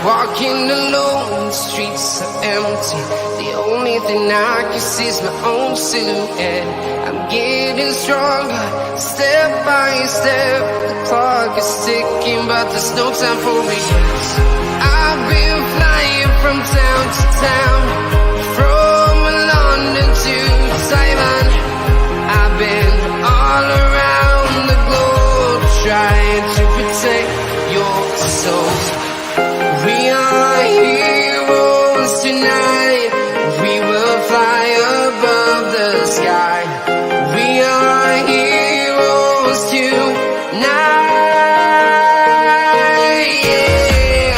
Walking alone, the streets are empty. The only thing I can see is my own silhouette. I'm getting stronger, step by step. The clock is ticking, but there's no time for regrets. I've been flying from town to town, from London to Taiwan. I've been all around the globe, trying to protect your soul. We are heroes tonight. We will fly above the sky. We are heroes tonight. Yeah.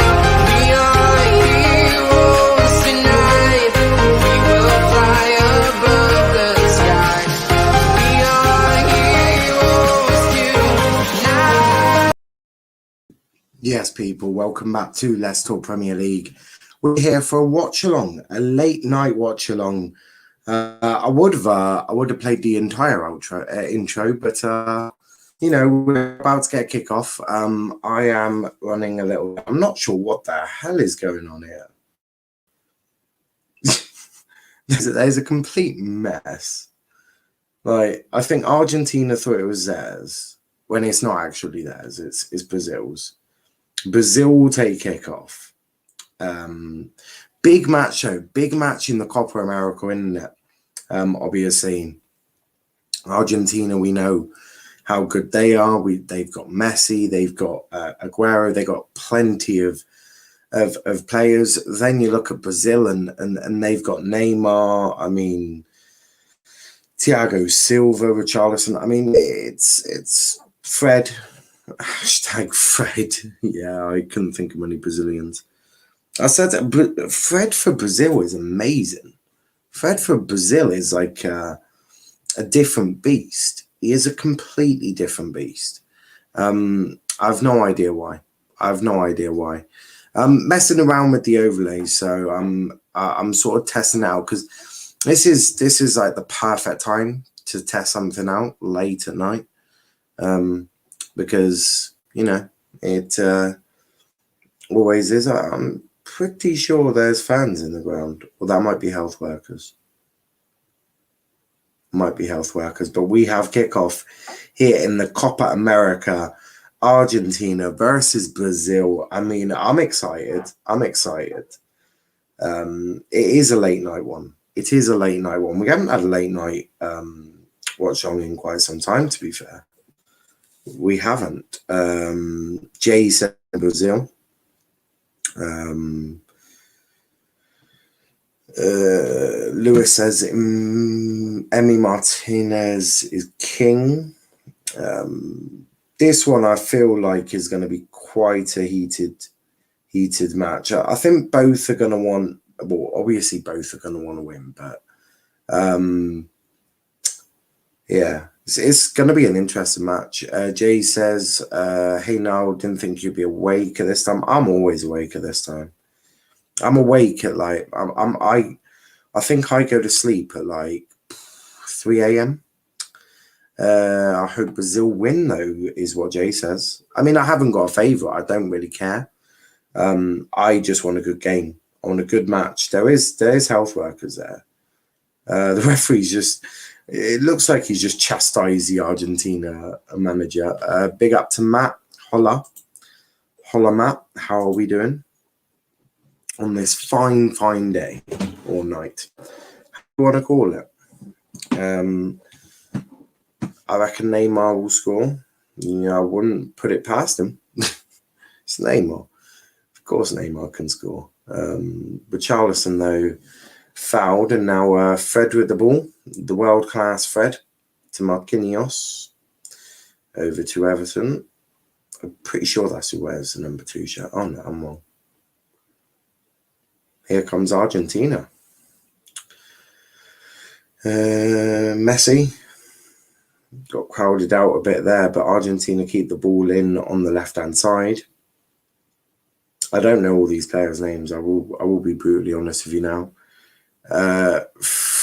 We are heroes tonight. We will fly above the sky. We are heroes tonight. Yes, people, welcome back to Let's Talk Premier League. We're here for a watch-along, a late-night watch-along. I would have played the entire intro, but you know, we're about to get a kickoff. I am running a little. I'm not sure what the hell is going on here. There's a complete mess. Like, I think Argentina thought it was theirs when it's not actually theirs. It's Brazil's. Brazil will take kickoff. Big match though, big match in the Copa America, isn't it? Obviously, Argentina, we know how good they are. They've got Messi, they've got Aguero, they got plenty of players. Then you look at Brazil and they've got Neymar. I mean, Thiago Silva, Richarlison. I mean, it's Fred. Hashtag Fred. Yeah, I couldn't think of many Brazilians. I said that Fred for Brazil is amazing. Fred for Brazil is like a different beast. He is a completely different beast. I've no idea why. Messing around with the overlays, so I'm sort of testing out because this is like the perfect time to test something out late at night. Because, you know, it always is. I'm pretty sure there's fans in the ground. Well, that might be health workers. But we have kickoff here in the Copa America, Argentina versus Brazil. I mean, I'm excited. It is a late night one. We haven't had a late night watch-along in quite some time, to be fair. We haven't. Jay said Brazil. Lewis says Emi Martinez is king. This one I feel like is going to be quite a heated match. I think both are going to want. Well, obviously both are going to want to win, but yeah. It's going to be an interesting match. Jay says, hey, Niall, didn't think you'd be awake at this time. I'm always awake at this time. I'm awake at like, I think I go to sleep at like 3 a.m. I hope Brazil win, though, is what Jay says. I mean, I haven't got a favourite. I don't really care. I just want a good game. I want a good match. There is health workers there. The referee's just... It looks like he's just chastised the Argentina manager. Big up to Matt. Holla, Matt. How are we doing on this fine day or night? How do you want to call it? I reckon Neymar will score. Yeah, I wouldn't put it past him. It's Neymar. Of course Neymar can score. Richarlison, though, fouled, and now Fred with the ball. The world-class Fred to Marquinhos. Over to Everton. I'm pretty sure that's who wears the number 2 shirt. Oh, no, I'm wrong. Here comes Argentina. Messi got crowded out a bit there, but Argentina keep the ball in on the left-hand side. I don't know all these players' names. I will be brutally honest with you now.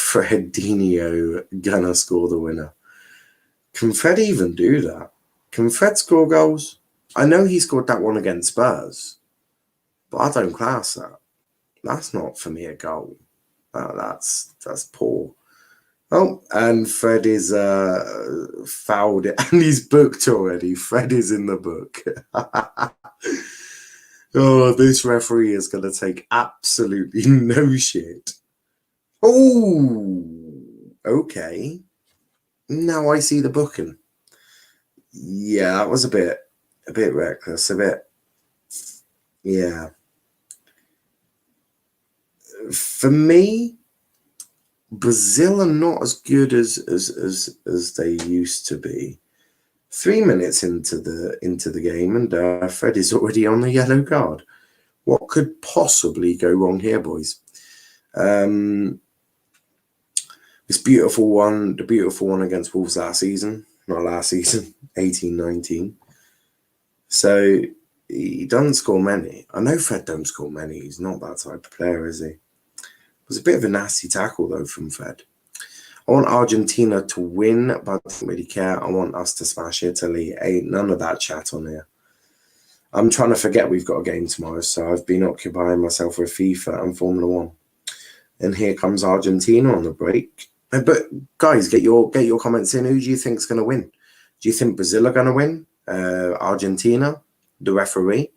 Fredinho gonna score the winner. Can Fred even do that? Can Fred score goals? I know he scored that one against Spurs, but I don't class that. That's not for me a goal. That's poor. Oh, and Fred is fouled it, and he's booked already. Fred is in the book. Oh, this referee is going to take absolutely no shit. Oh, okay. Now I see the booking. Yeah, that was a bit reckless. Yeah. For me, Brazil are not as good as they used to be. 3 minutes into the game, and Fred is already on the yellow card. What could possibly go wrong here, boys? This beautiful one, the beautiful one against Wolves last season, not last season, 18-19. So he doesn't score many. I know Fred don't score many. He's not that type of player, is he? It was a bit of a nasty tackle, though, from Fred. I want Argentina to win, but I don't really care. I want us to smash Italy. Ain't none of that chat on here. I'm trying to forget we've got a game tomorrow, so I've been occupying myself with FIFA and Formula One. And here comes Argentina on the break. But guys, get your comments in. Who do you think's going to win? Do you think Brazil are going to win? Argentina? The referee?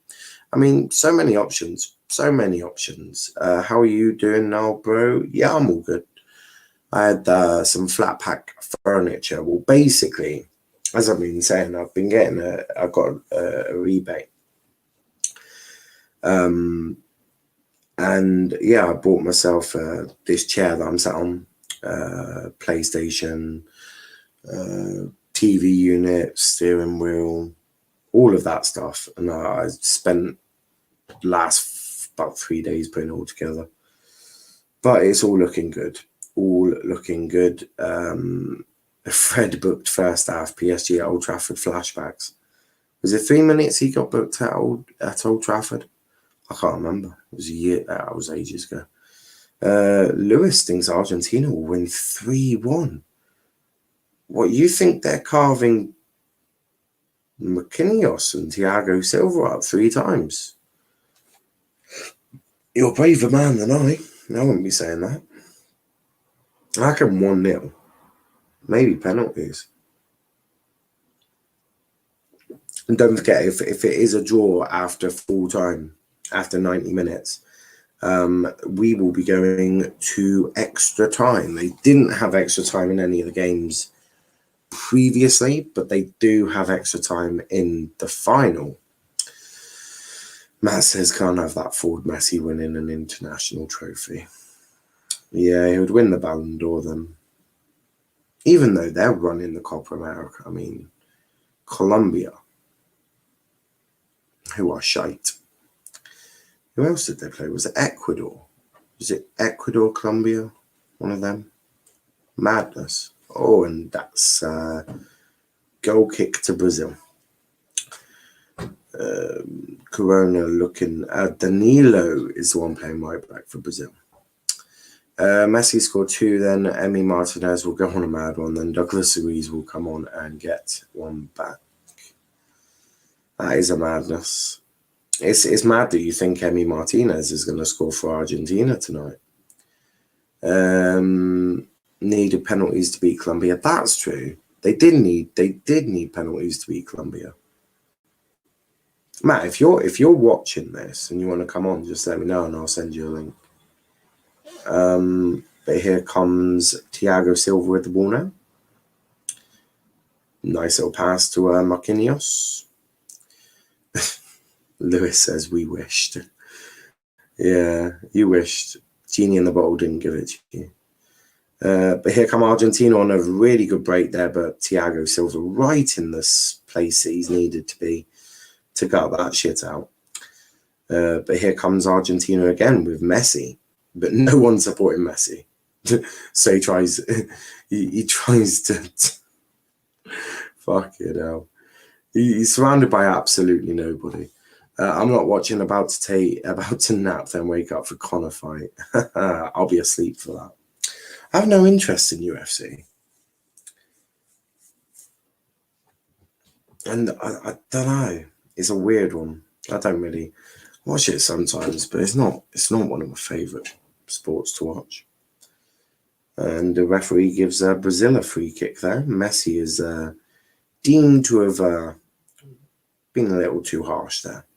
I mean, so many options. So many options. How are you doing now, bro? Yeah, I'm all good. I had some flat pack furniture. Well, basically, as I've been saying, I've got a rebate. And yeah, I bought myself this chair that I'm sat on, PlayStation, TV unit, steering wheel, all of that stuff. And I spent the last about 3 days putting it all together. But it's all looking good. All looking good. Fred booked first half PSG at Old Trafford flashbacks. Was it 3 minutes he got booked at Old Trafford? I can't remember. It was a year. That was ages ago. Lewis thinks Argentina will win 3-1. What, you think they're carving Marquinhos and Thiago Silva up 3 times? You're a braver man than I. I wouldn't be saying that. I reckon 1-0. Maybe penalties. And don't forget, if it is a draw after full time, after 90 minutes, we will be going to extra time. They didn't have extra time in any of the games previously, but they do have extra time in the final. Matt says can't have that Ford Messi winning an international trophy. Yeah, he would win the Ballon d'Or then. Even though they're running the Copa America. I mean, Colombia, who are shite. Who else did they play? Was it Ecuador? Was it Ecuador, Colombia? One of them? Madness. Oh, and that's goal kick to Brazil. Corona looking. Danilo is the one playing right back for Brazil. Messi scored 2, then Emi Martinez will go on a mad one, then Douglas Luiz will come on and get one back. That is a madness. It's mad that you think Emi Martinez is going to score for Argentina tonight. Needed penalties to beat Colombia. That's true. They did need penalties to beat Colombia. Matt, if you're watching this and you want to come on, just let me know and I'll send you a link. But here comes Thiago Silva with the ball now. Nice little pass to Marquinhos. Lewis says we wished. Yeah, you wished. Genie in the bottle didn't give it to you. But here come Argentina on a really good break there, but Thiago Silva right in this place that he's needed to be to gut that shit out. But here comes Argentina again with Messi, but no one's supporting Messi. So he tries to fuck it out. He's surrounded by absolutely nobody. I'm not watching about to nap, then wake up for Conor fight. I'll be asleep for that. I have no interest in UFC. And I don't know. It's a weird one. I don't really Watch it sometimes, but it's not one of my favourite sports to watch. And the referee gives Brazil a free kick there. Messi is deemed to have been a little too harsh there.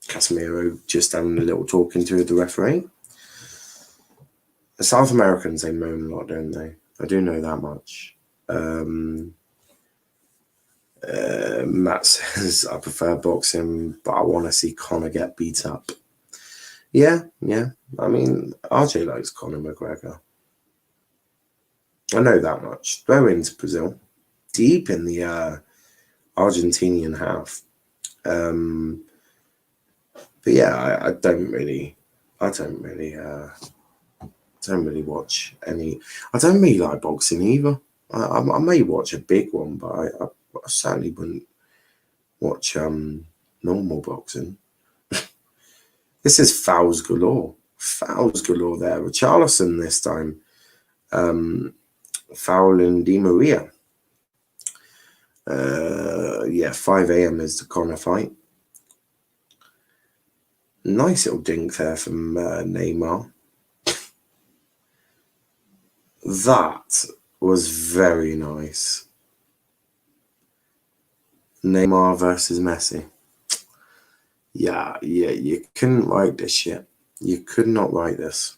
Casemiro just having a little talking to the referee. The South Americans, they moan a lot, don't they? I do know that much. Matt says, I prefer boxing, but I want to see Conor get beat up. Yeah. I mean, RJ likes Conor McGregor. I know that much. Throw into Brazil. Deep in the Argentinian half. But yeah, I don't really watch any. I don't really like boxing either. I may watch a big one, but I certainly wouldn't watch normal boxing. This is fouls galore. Fouls galore there. Richarlison this time. Fouling Di Maria. 5 a.m. is the Conor fight. Nice little dink there from Neymar. That was very nice. Neymar versus Messi. Yeah, you couldn't write this shit. You could not write this.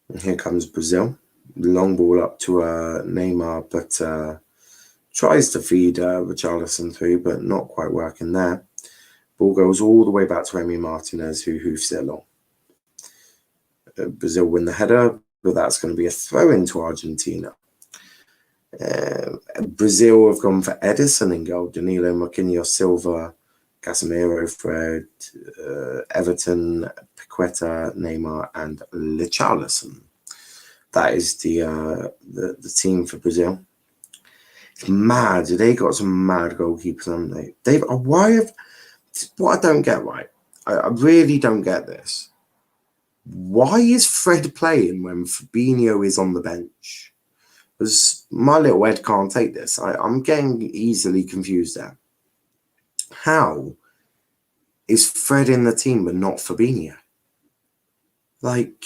And here comes Brazil. Long ball up to Neymar, but tries to feed Richarlison through, but not quite working there. Ball goes all the way back to Emi Martinez, who hoofs it along. Brazil win the header, but that's going to be a throw into Argentina. Brazil have gone for Edison in goal. Danilo, Marquinhos, Silva, Casemiro, Fred, Everton, Paqueta, Neymar, and Richarlison. That is the team for Brazil. It's mad. They got some mad goalkeepers, haven't they? What I don't get right, I really don't get this. Why is Fred playing when Fabinho is on the bench? Because my little head can't take this. I'm getting easily confused there. How is Fred in the team but not Fabinho? Like,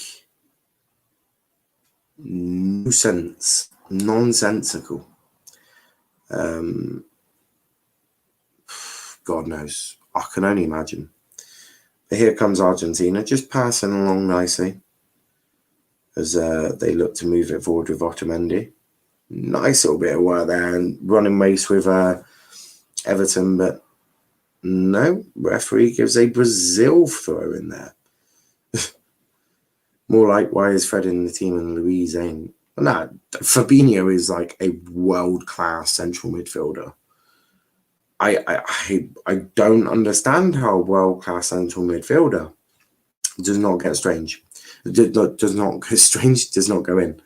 no sense. Nonsensical. God knows. I can only imagine. But here comes Argentina, just passing along nicely as they look to move it forward with Otamendi. Nice little bit of work there and running race with Everton, but no, referee gives a Brazil throw in there. More like, why is Fred in the team and Luis ain't? No, Fabinho is like a world-class central midfielder. I don't understand how world-class central midfielder does not get strange. Does not go in.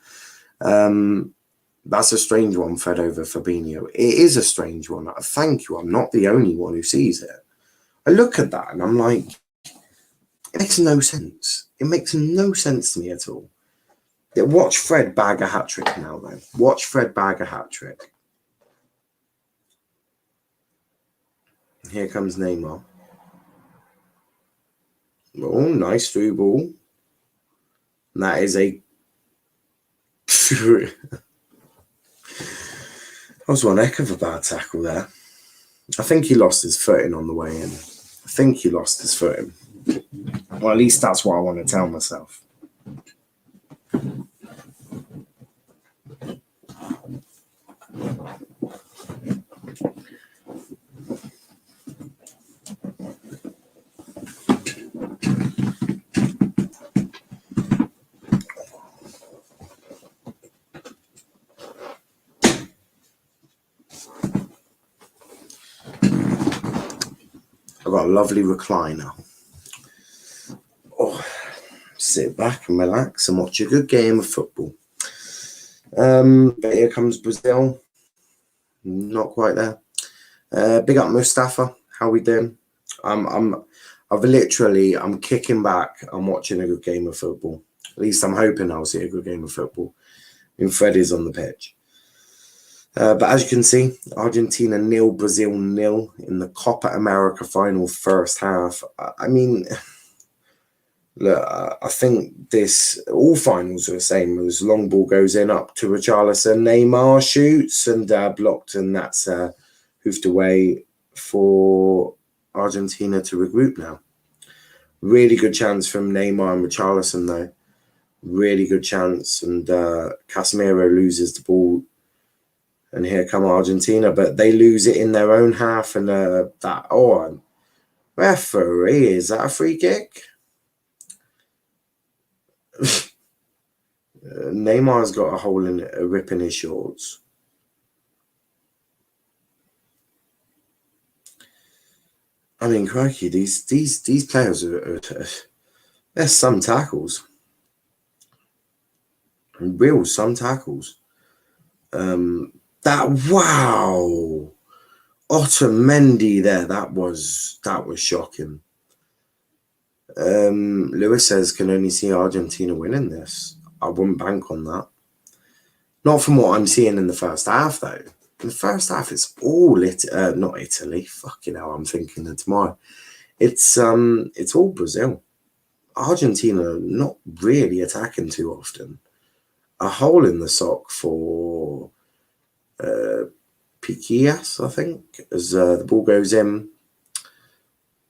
That's a strange one, Fred over Fabinho. It is a strange one. Thank you. I'm not the only one who sees it. I look at that and I'm like, it makes no sense. It makes no sense to me at all. Watch Fred bag a hat-trick now, though. Watch Fred bag a hat-trick. Here comes Neymar. Oh, nice through ball. And that is a... That was one heck of a bad tackle there. I think he lost his footing on the way in. Well, at least that's what I want to tell myself. I've got a lovely recliner. Oh, sit back and relax and watch a good game of football. But here comes Brazil. Not quite there. Big up Mustafa. How we doing? I'm kicking back. I'm watching a good game of football. At least I'm hoping I'll see a good game of football. And Fred is on the pitch. But as you can see, Argentina 0, Brazil 0 in the Copa America final first half. I mean, look, I think all finals are the same. As long ball goes in up to Richarlison, Neymar shoots and blocked, and that's hoofed away for Argentina to regroup now. Really good chance from Neymar and Richarlison, though. Really good chance, and Casemiro loses the ball. And here come Argentina, but they lose it in their own half. And referee, is that a free kick? Neymar's got a rip in his shorts. I mean, crikey, these players there's some tackles, some tackles. Wow, Otamendi there. That was shocking. Lewis says can only see Argentina winning this. I wouldn't bank on that. Not from what I'm seeing in the first half, though. In the first half, it's all not Italy. Fucking hell, I'm thinking of tomorrow. It's all Brazil. Argentina not really attacking too often. A hole in the sock for Piquillas, I think, as the ball goes in.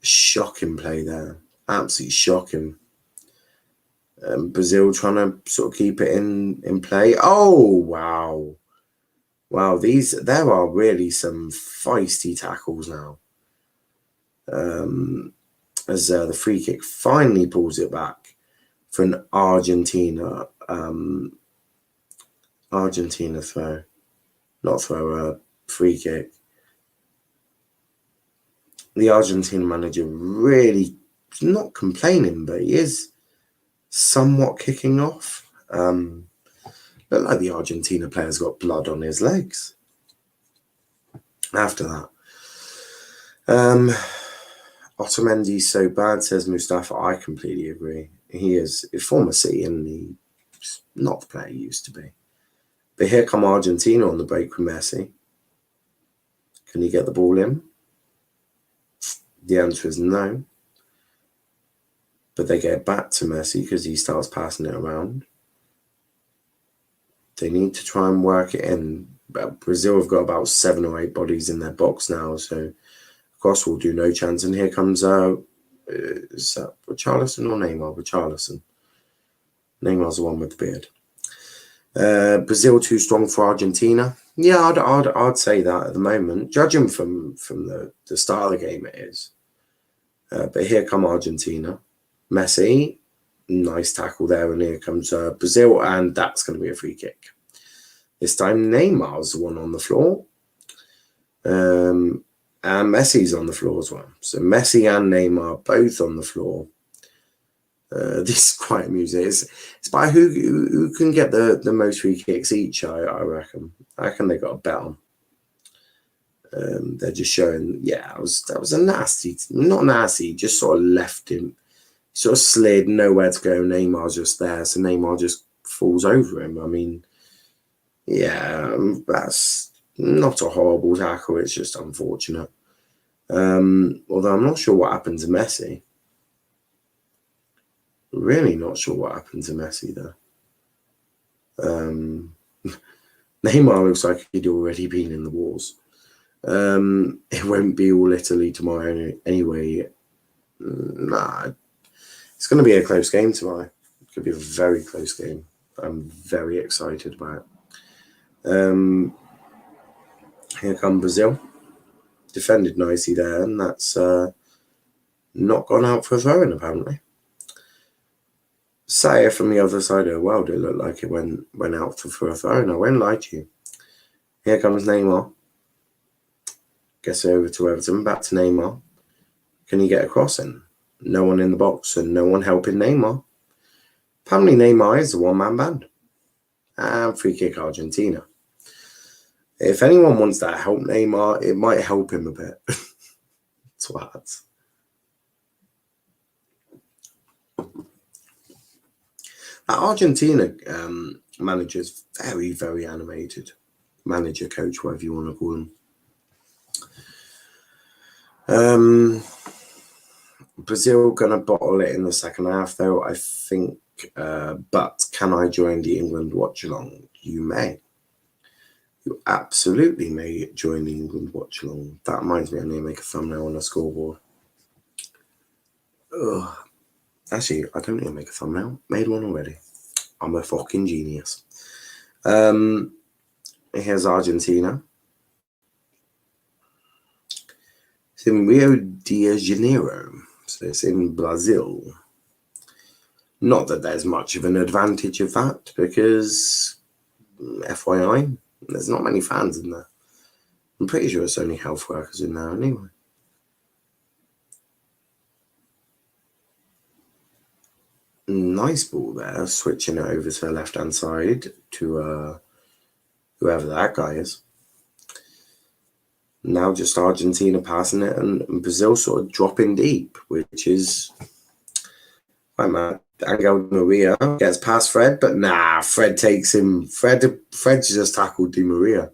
Shocking play there. Absolutely shocking. Brazil trying to sort of keep it in play. Oh, wow. Wow, there are really some feisty tackles now. As the free kick finally pulls it back for an Argentina throw. Not throw, a free kick. The Argentina manager really not complaining, but he is somewhat kicking off. Looked like the Argentina player's got blood on his legs. After that, Otamendi's so bad, says Mustafa. I completely agree. He is a former City and he's not the player he used to be. But here come Argentina on the break with Messi. Can he get the ball in? The answer is no. But they get back to Messi because he starts passing it around. They need to try and work it in. Brazil have got about 7 or 8 bodies in their box now, so cross will do no chance. And here comes is that Richarlison or Neymar? Richarlison. Neymar's the one with the beard. Brazil too strong for Argentina. Yeah, I'd say that at the moment. Judging from the start of the game, it is. But here come Argentina. Messi, nice tackle there, and here comes Brazil, and that's going to be a free kick. This time Neymar's the one on the floor. And Messi's on the floor as well. So Messi and Neymar both on the floor. This is quite amusing. It's by who can get the most free kicks each, I reckon. I reckon they got a bet on. They're just showing, yeah, that was a nasty, not nasty, just sort of left him, sort of slid, nowhere to go. Neymar's just there, so Neymar just falls over him. I mean, yeah, that's not a horrible tackle, it's just unfortunate. Although I'm not sure what happened to Messi. Really not sure what happened to Messi there. Neymar looks like he'd already been in the wars. It won't be all Italy tomorrow anyway. Nah, it's going to be a close game tomorrow. It could be a very close game. I'm very excited about it. Here come Brazil. Defended nicely there, and that's not gone out for a throw-in, apparently. Saya from the other side of the world, it looked like it went out for a throw-in. I won't lie to you. Here comes Neymar. Gets over to Everton, back to Neymar. Can he get a cross in? No one in the box and no one helping Neymar. Apparently Neymar is the one-man band. And free kick Argentina. If anyone wants to help Neymar, it might help him a bit. Twats. That Argentina manager is very, very animated. manager, coach, whatever you want to call them. Brazil gonna bottle it in the second half, though, I think. But can I join the England watch-along? You may. You absolutely may join the England watch-along. That reminds me, I need to make a thumbnail on the scoreboard. Ugh. Actually, I don't need to make a thumbnail. Made one already. I'm a fucking genius. Here's Argentina. It's in Rio de Janeiro. So it's in Brazil. Not that there's much of an advantage of that, because FYI, there's not many fans in there. I'm pretty sure it's only health workers in there anyway. Nice ball there, switching it over to the left-hand side to whoever that guy is. Now just Argentina passing it, and Brazil sort of dropping deep, which is quite mad. Angel Di Maria gets past Fred, but nah, Fred takes him. Fred's just tackled Di Maria.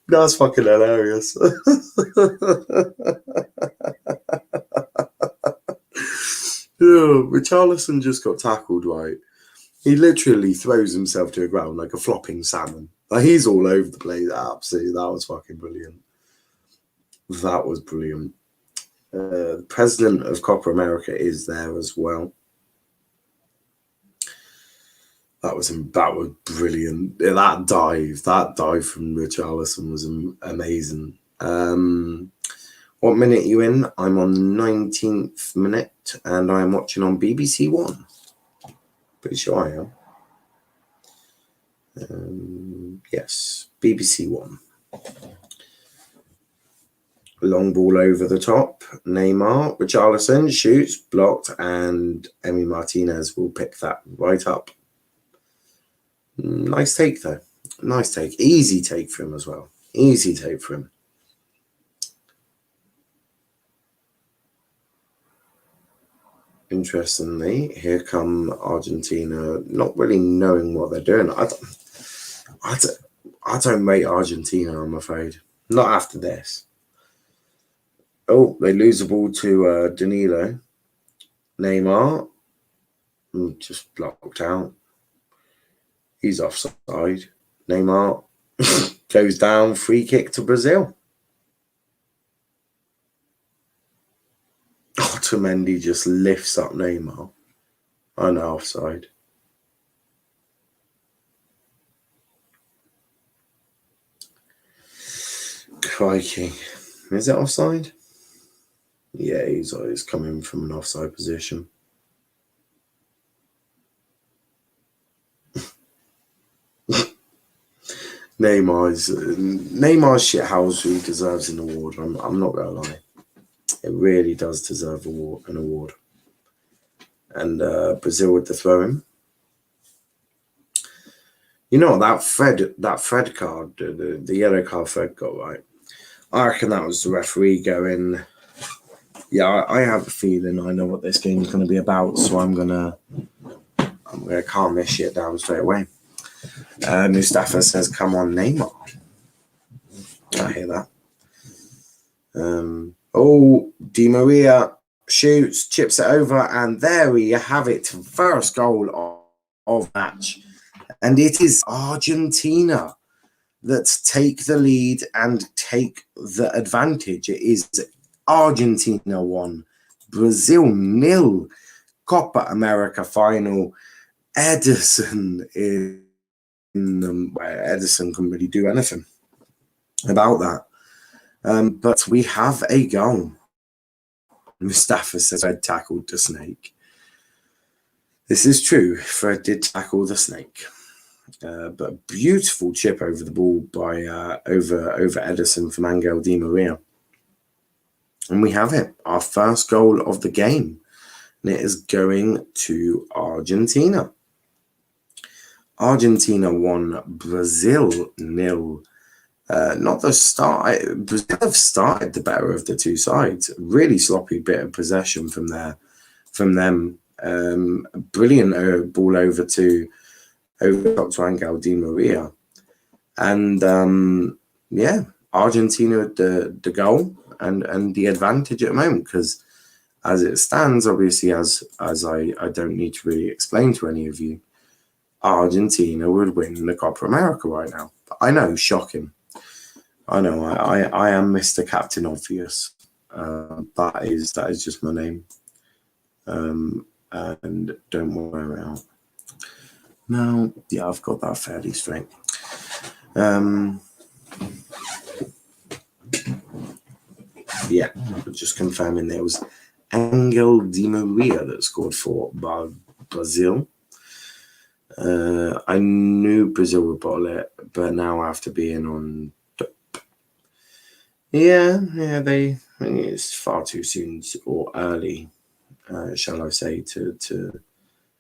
That's fucking hilarious. Richarlison just got tackled, right? He literally throws himself to the ground like a flopping salmon. Like, he's all over the place. Absolutely, that was fucking brilliant. That was brilliant. The president of Copa America is there as well. That was brilliant. That dive from Richarlison was amazing. What minute are you in? I'm on 19th minute, and I'm watching on BBC One. Pretty sure I am. Yes, BBC One. Long ball over the top. Neymar, Richarlison shoots, blocked, and Emi Martinez will pick that right up. Nice take, though. Nice take. Easy take for him as well. Easy take for him. Interestingly, here come Argentina, not really knowing what they're doing. I don't rate Argentina, I'm afraid. Not after this. Oh, they lose the ball to Danilo. Neymar, just blocked out. He's offside. Neymar goes down. Free kick to Brazil. Otamendi just lifts up Neymar. I know, offside. Crikey. Is it offside? Yeah, he's coming from an offside position. Neymar's shithousery deserves an award. I'm not gonna lie. It really does deserve an award. And Brazil with the throw-in. You know, that Fred card, the yellow card Fred got, right? I reckon that was the referee going, yeah, I have a feeling I know what this game's going to be about, so I'm gonna calm this shit down straight away. Mustafa says, come on, Neymar. I hear that. Di Maria shoots, chips it over, and there we have it. First goal of match. And it is Argentina that take the lead and take the advantage. It is Argentina 1, Brazil 0. Copa America final. Edison Edison couldn't really do anything about that. But we have a goal. Mustafa says Fred tackled the snake. This is true. Fred did tackle the snake. But beautiful chip over the ball by over Edison from Angel Di Maria. And we have it. Our first goal of the game. And it is going to Argentina. Argentina 1, Brazil 0. Not the start. Brazil have started the better of the two sides. Really sloppy bit of possession from them. Brilliant ball over to over to Angel Di Maria. And Argentina had the goal and the advantage at the moment, because as it stands, obviously, as I don't need to really explain to any of you, Argentina would win the Copa America right now. I know, shocking. I know, I am Mr. Captain Obvious. That is just my name. And don't wear it out. No, yeah, I've got that fairly straight. Yeah, just confirming there was Angel Di Maria that scored for Brazil. I knew Brazil would bottle it, but now after being on, it's far too soon or early, shall I say, to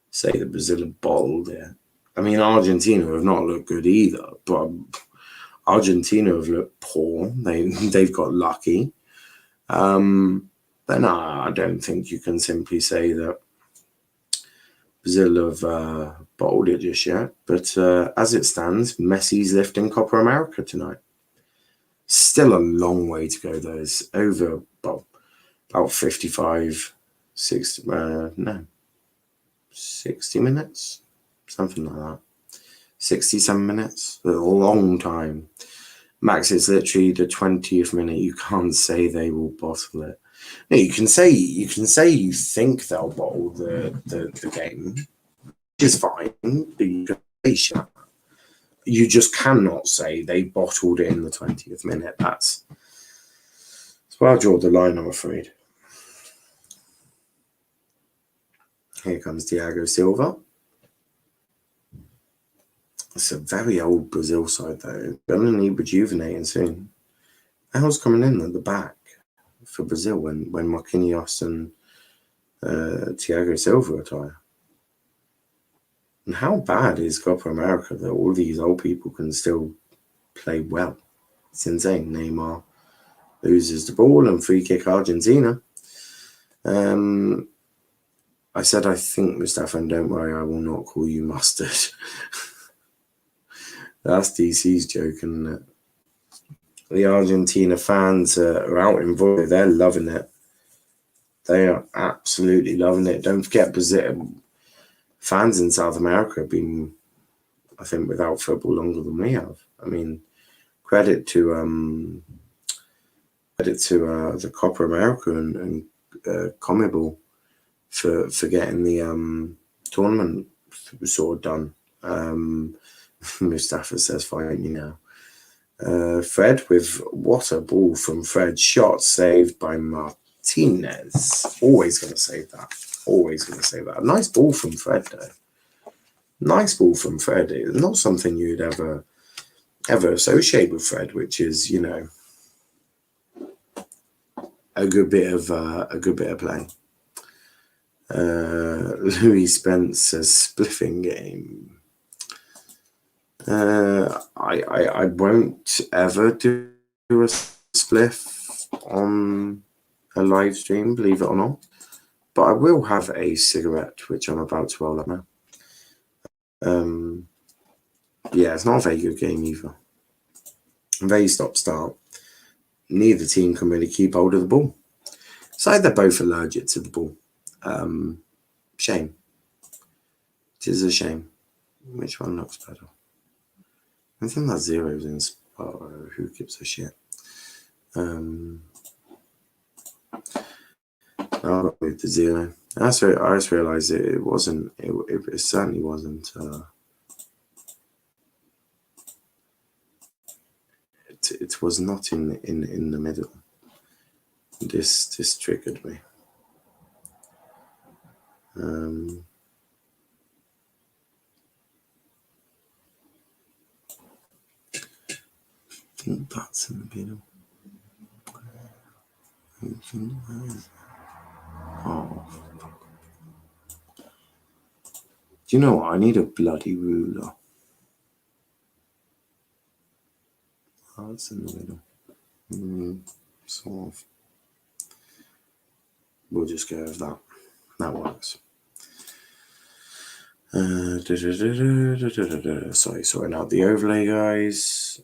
say that Brazil have bottled it. I mean, Argentina have not looked good either, but Argentina have looked poor. They've got lucky. But no, I don't think you can simply say that Brazil have bottled it just yet. But as it stands, Messi's lifting Copa America tonight. Still a long way to go, though. It's over about 55, 60, 60 minutes, something like that. 67 minutes, a long time. Max, it's literally the 20th minute. You can't say they will bottle it. No, you can say you think they'll bottle the game, which is fine. You just cannot say they bottled it in the 20th minute. That's where I draw the line, I'm afraid. Here comes Thiago Silva. It's a very old Brazil side, though. Going to need rejuvenating soon. How's coming in at the back for Brazil when Marquinhos and Thiago Silva retire? And how bad is Copa America that all these old people can still play well? It's insane. Neymar loses the ball and free kick Argentina. I said, I think, Mustafa, and don't worry, I will not call you mustard. That's DC's joke, isn't it? The Argentina fans are out in voice. They're loving it. They are absolutely loving it. Don't forget, Brazil fans in South America have been, I think, without football longer than we have. I mean, credit to the Copa America and CONMEBOL for getting the tournament sort of done. Mustafa says, fine, you know. Fred with what a ball from Fred. Shot saved by Martinez. Always going to save that. Always going to say that. Nice ball from Fred, though. Nice ball from Fred. It's not something you'd ever associate with Fred, which is, you know, a good bit of play. Louis Spence says spliffing game. I won't ever do a spliff on a live stream, believe it or not. But I will have a cigarette, which I'm about to roll up now. Yeah, it's not a very good game either. Very stop-start. Neither team can really keep hold of the ball. So they're both allergic to the ball. Shame. It is a shame. Which one looks better? I think that zero's in Sparrow. Who gives a shit? I'll go with the zero. I just realised it wasn't. It certainly wasn't. It was not in the middle. This triggered me. I think that's in the middle. Oh, fuck. Do you know what? I need a bloody ruler. Oh, it's in the middle. Sort of. We'll just go with that. That works. Sorry, sorting out the overlay, guys.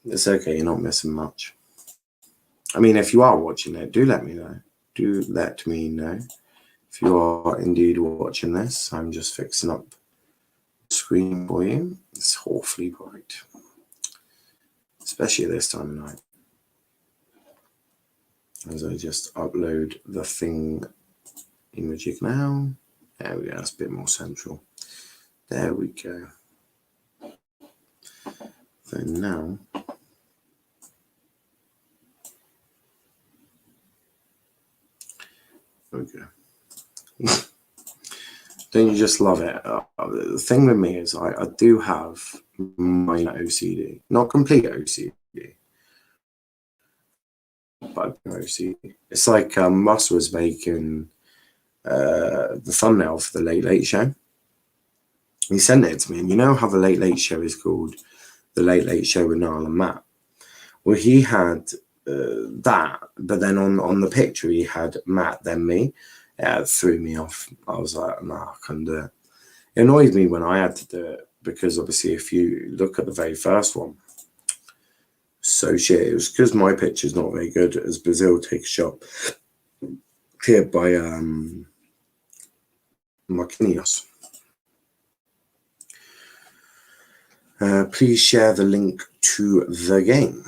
It's okay, you're not missing much. I mean, if you are watching it, do let me know. Do let me know if you are indeed watching this. I'm just fixing up the screen for you. It's awfully bright, especially this time of night. As I just upload the thing imaging now. There we go, that's a bit more central. There we go. So now, there we go. Don't you just love it? The thing with me is I do have minor OCD, not complete OCD, but OCD. It's like Russ was making the thumbnail for the Late Late Show. He sent it to me, and you know how the Late Late Show is called the Late Late Show with Niall and Matt? Well, he had that, but then on the picture he had Matt, then me. Yeah, it threw me off. I was like, nah, I couldn't do it. It annoyed me when I had to do it, because obviously if you look at the very first one, so shit, it was because my picture's not very good, as Brazil takes a shot cleared by Marquinhos. Please share the link to the game.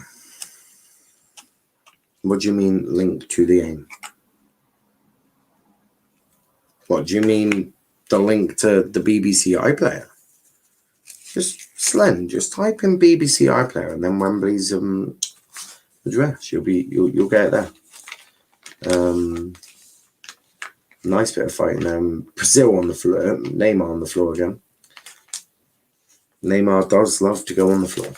What do you mean, link to the game? What do you mean, the link to the BBC iPlayer? Just Slen, just type in BBC iPlayer and then Wembley's address. You'll get it there. Nice bit of fighting. Brazil on the floor, Neymar on the floor again. Neymar does love to go on the floor.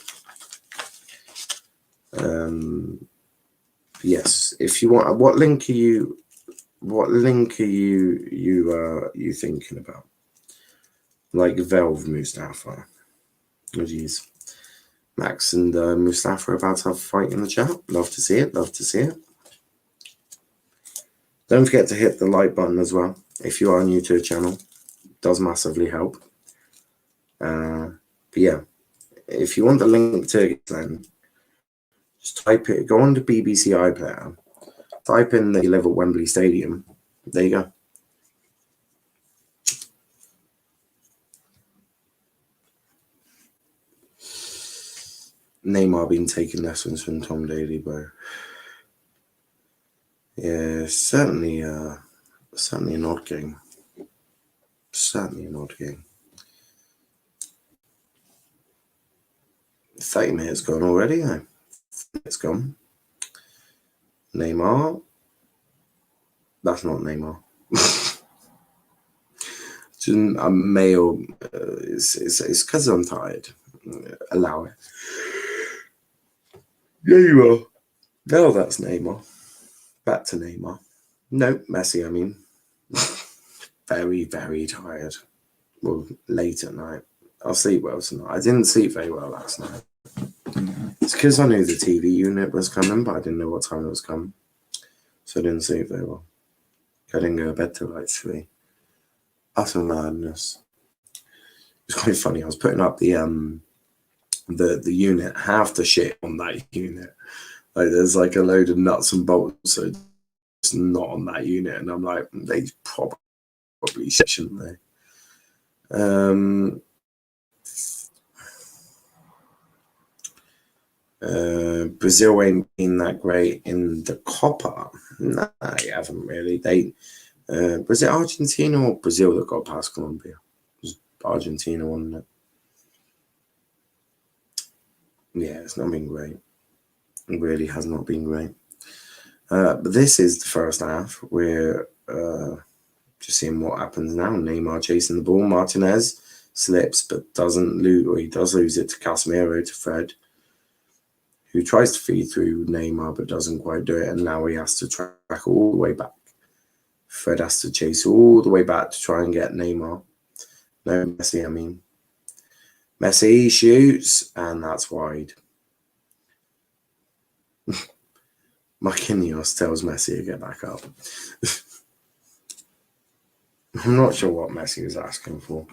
Yes, if you want, what link are you thinking about? Like Velv Mustafa. Oh geez. Max and Mustafa are about to have a fight in the chat. Love to see it, love to see it. Don't forget to hit the like button as well if you are new to the channel. It does massively help. But yeah, if you want the link to it, then just type it, go on to BBC iPlayer, type in that you live at Wembley Stadium. There you go. Neymar been taking lessons from Tom Daly, bro. Yeah, certainly an odd game. Certainly an odd game. 30 minutes gone already, though. It's gone. Neymar. That's not Neymar. Just a male. It's because I'm tired. Allow it. There you are. No, that's Neymar. Back to Neymar. No, Messi, I mean. Very, very tired. Well, late at night. I'll sleep well tonight. I didn't sleep very well last night. It's because I knew the TV unit was coming, but I didn't know what time it was coming. So I didn't sleep very well. I didn't go to bed till like 3. Utter madness. It's quite funny. I was putting up the unit, half the shit on that unit. Like there's like a load of nuts and bolts, so it's not on that unit. And I'm like, they probably shouldn't they? Brazil ain't been that great in the Copa. Nah, they haven't really. Was it Argentina or Brazil that got past Colombia? It was Argentina, wasn't it? Yeah, it's not been great. It really has not been great. But this is the first half. We're just seeing what happens now. Neymar chasing the ball. Martinez slips but doesn't lose, or he does lose it to Casemiro, to Fred, who tries to feed through Neymar but doesn't quite do it, and now he has to track all the way back. Fred has to chase all the way back to try and get Neymar. No, Messi, I mean. Messi shoots, and that's wide. Marquinhos tells Messi to get back up. I'm not sure what Messi was asking for.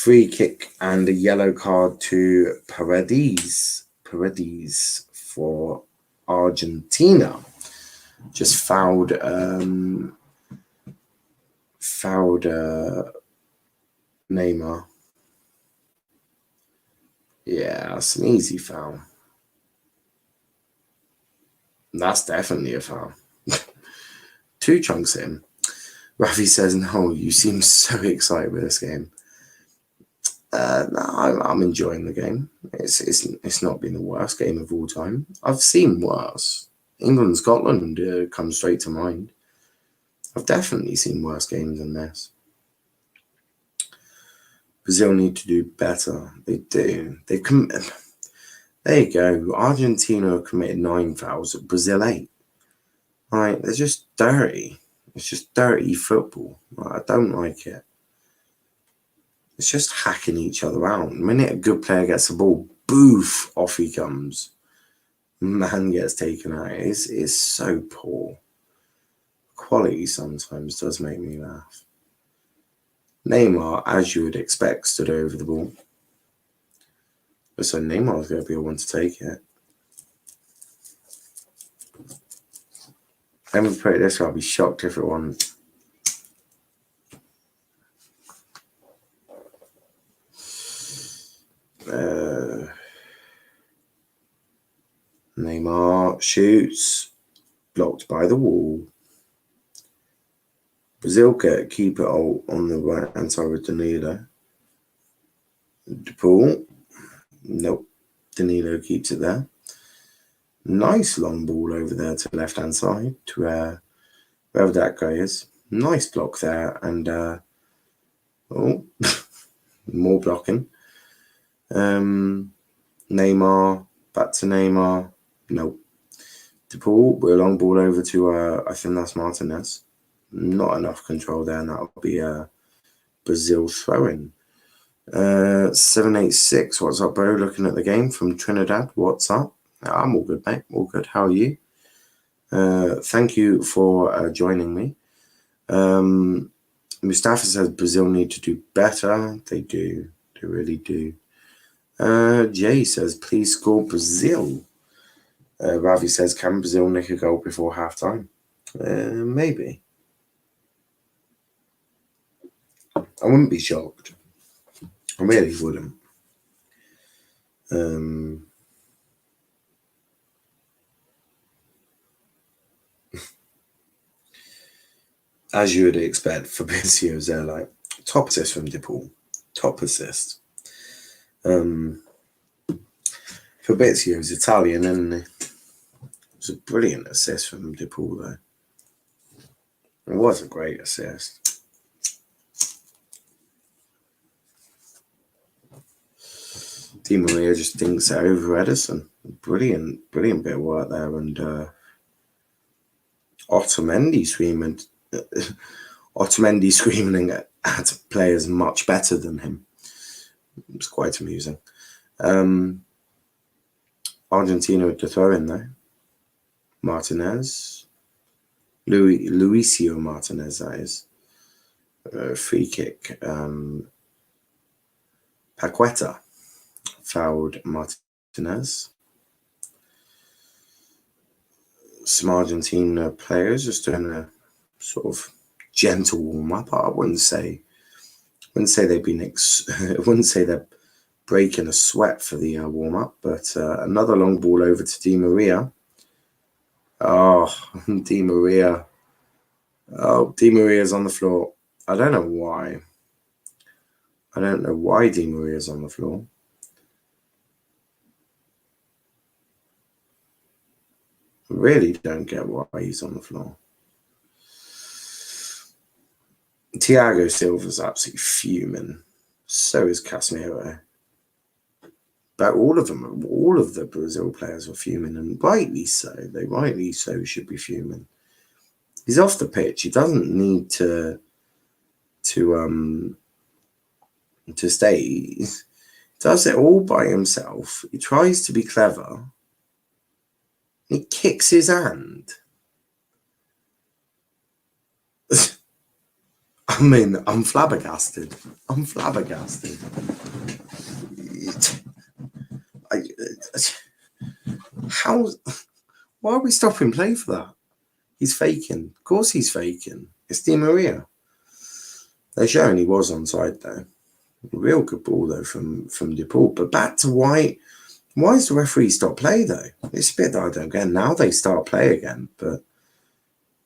free kick and a yellow card to Paredes for Argentina. Just fouled Neymar. Yeah, that's an easy foul. That's definitely a foul. 2 chunks in. Rafi says, no, you seem so excited with this game. No, I'm enjoying the game. It's not been the worst game of all time. I've seen worse. England, Scotland comes straight to mind. I've definitely seen worse games than this. Brazil need to do better. They do. There you go. Argentina have committed 9 fouls. Brazil 8. Right, they're just dirty. It's just dirty football. I don't like it. It's just hacking each other out. The minute a good player gets the ball, boof, off he comes. Man gets taken out. It's so poor. Quality sometimes does make me laugh. Neymar, as you would expect, stood over the ball. So Neymar's going to be the one to take it. Let me put it this way, I'll be shocked if it wasn't. Neymar shoots, blocked by the wall. Brazil keep it all on the right hand side with Danilo. DePaul, nope. Danilo keeps it there. Nice long ball over there to the left hand side to wherever that guy is. Nice block there, and more blocking. Neymar, back to Neymar. Nope. DePaul, we're a long ball over to I think that's Martinez. Not enough control there, and that'll be Brazil throwing. 786. What's up, bro? Looking at the game from Trinidad. What's up? I'm all good, mate. All good. How are you? Thank you for joining me. Mustafa says Brazil need to do better. They do. They really do. Jay says, please score Brazil. Ravi says, can Brazil nick a goal before halftime? Maybe. I wouldn't be shocked. I really wouldn't. As you would expect, Fabrizio's there, like, top assist from DePaul. Top assist. Fabrizio's Italian, isn't he? It was a brilliant assist from DePaul, though. It was a great assist. Di Maria just dinks it over Edison. Brilliant bit of work there. And Otamendi screaming at players much better than him. It was quite amusing. Argentina with the throw in though. Martinez. Luisio Martinez, that is. Free kick. Paqueta fouled Martinez. Some Argentina players just doing a sort of gentle warm up. I wouldn't say they've been. I wouldn't say they're breaking a sweat for the warm up. But another long ball over to Di Maria. Oh, Di Maria. Oh, Di Maria's on the floor. I don't know why. Di Maria's on the floor. Really don't get why he's on the floor. Thiago Silva's absolutely fuming. So is Casemiro. But all of the Brazil players are fuming, and rightly so. They rightly so should be fuming. He's off the pitch. He doesn't need to stay. He does it all by himself. He tries to be clever. He kicks his hand. I mean, I'm flabbergasted. I'm flabbergasted. How? Why are we stopping play for that? He's faking. Of course he's faking. It's Di Maria. They're showing he was onside though. Real good ball though from DePaul. But back to White. Why is the referee stop play though? It's a bit that I don't get. Now they start play again, but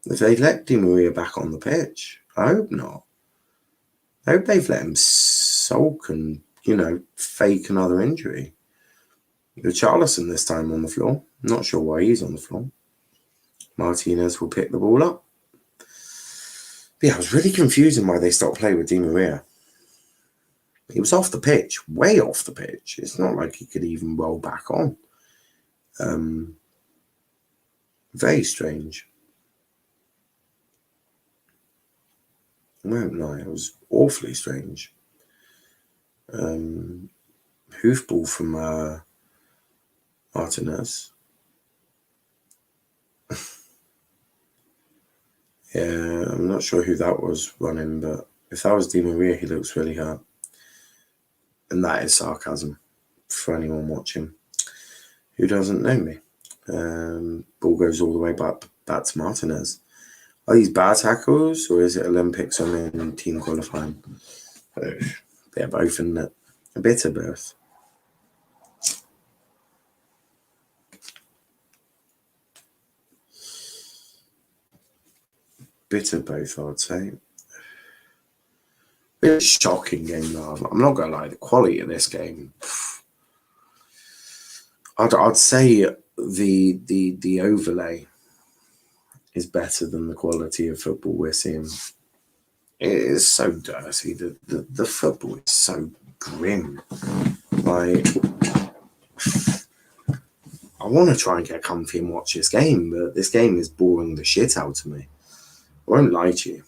if they let Di Maria back on the pitch, I hope not. I hope they've let him sulk and, fake another injury. Richarlison this time on the floor. Not sure why he's on the floor. Martinez will pick the ball up. But yeah, I was really confusing why they stopped play with Di Maria. He was off the pitch, way off the pitch. It's not like he could even roll back on. Very strange. No, it was awfully strange. Hoofball from Martinez. Yeah, I'm not sure who that was running, but if that was Di Maria, he looks really hurt. And that is sarcasm for anyone watching who doesn't know me. Ball goes all the way back to Martinez. Are these bad tackles or is it Olympics and team qualifying? They're both in it. A bit of both. Bit of both, I'd say. It's a shocking game, though. I'm not going to lie. The quality of this game, I'd say the overlay is better than the quality of football we're seeing. It is so dirty. The football is so grim. Like, I want to try and get comfy and watch this game, but this game is boring the shit out of me. I won't lie to you.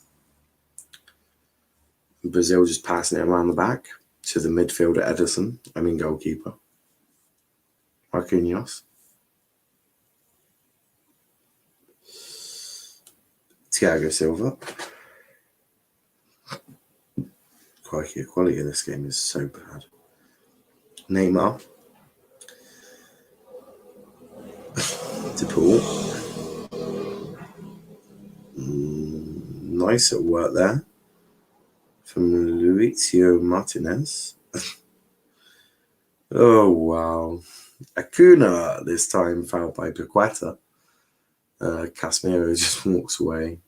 Brazil just passing it around the back to the midfielder Edison. Goalkeeper. Marquinhos. Thiago Silva. Crikey, the quality of this game is so bad. Neymar. DePaul. Nice at work there. From Luizio Martinez. Oh, wow. Acuna this time fouled by Paqueta. Casemiro just walks away.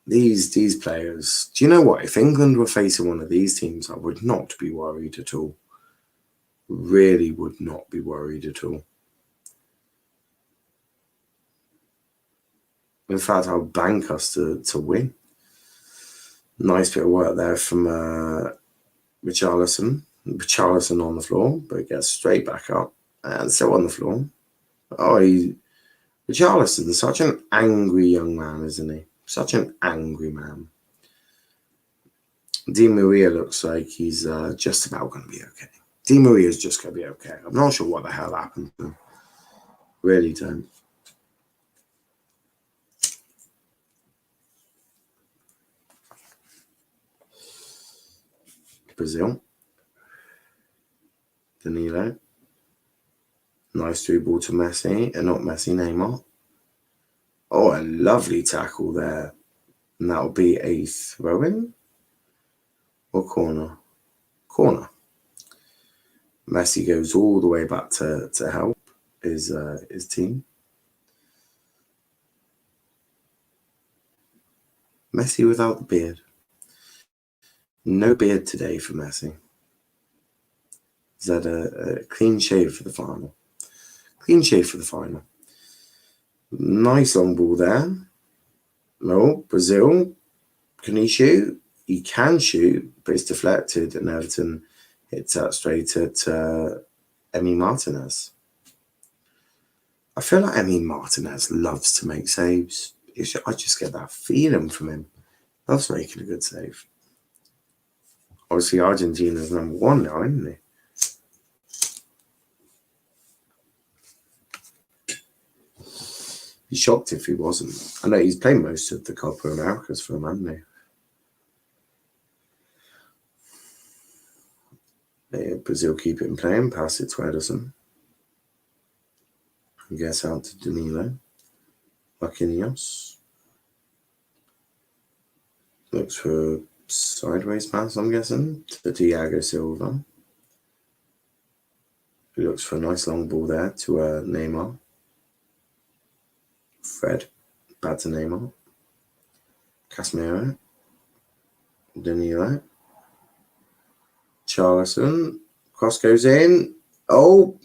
These players, do you know what? If England were facing one of these teams, I would not be worried at all. Really would not be worried at all. In fact, I would bank us to win. Nice bit of work there from Richarlison. Richarlison on the floor, but gets straight back up and still on the floor. Richarlison, such an angry young man, isn't he? Such an angry man. Di Maria looks like he's just about going to be okay. Di Maria's just going to be okay. I'm not sure what the hell happened to him. Really don't. Brazil. Danilo. Nice through ball to Messi, and not Messi, Neymar. Oh, a lovely tackle there. And that'll be a throw-in or corner? Corner. Messi goes all the way back to help his team. Messi without the beard. No beard today for Messi. Is that a clean shave for the final? Clean shave for the final. Nice long ball there. No, Brazil. Can he shoot? He can shoot, but it's deflected, and Everton hits that straight at Emi Martinez. I feel like Emi Martinez loves to make saves. I just get that feeling from him. Loves making a good save. Obviously, Argentina's number one now, isn't he? Be shocked if he wasn't. I know he's played most of the Copa Americas for them, hasn't he? Brazil keep it in play and pass it to Ederson. I guess out to Danilo. Marquinhos. Looks for a sideways pass, I'm guessing, to Thiago Silva. He looks for a nice long ball there to Neymar. Fred. Back to Neymar. Casemiro. Danilo. Charlison. Cross goes in. Oh!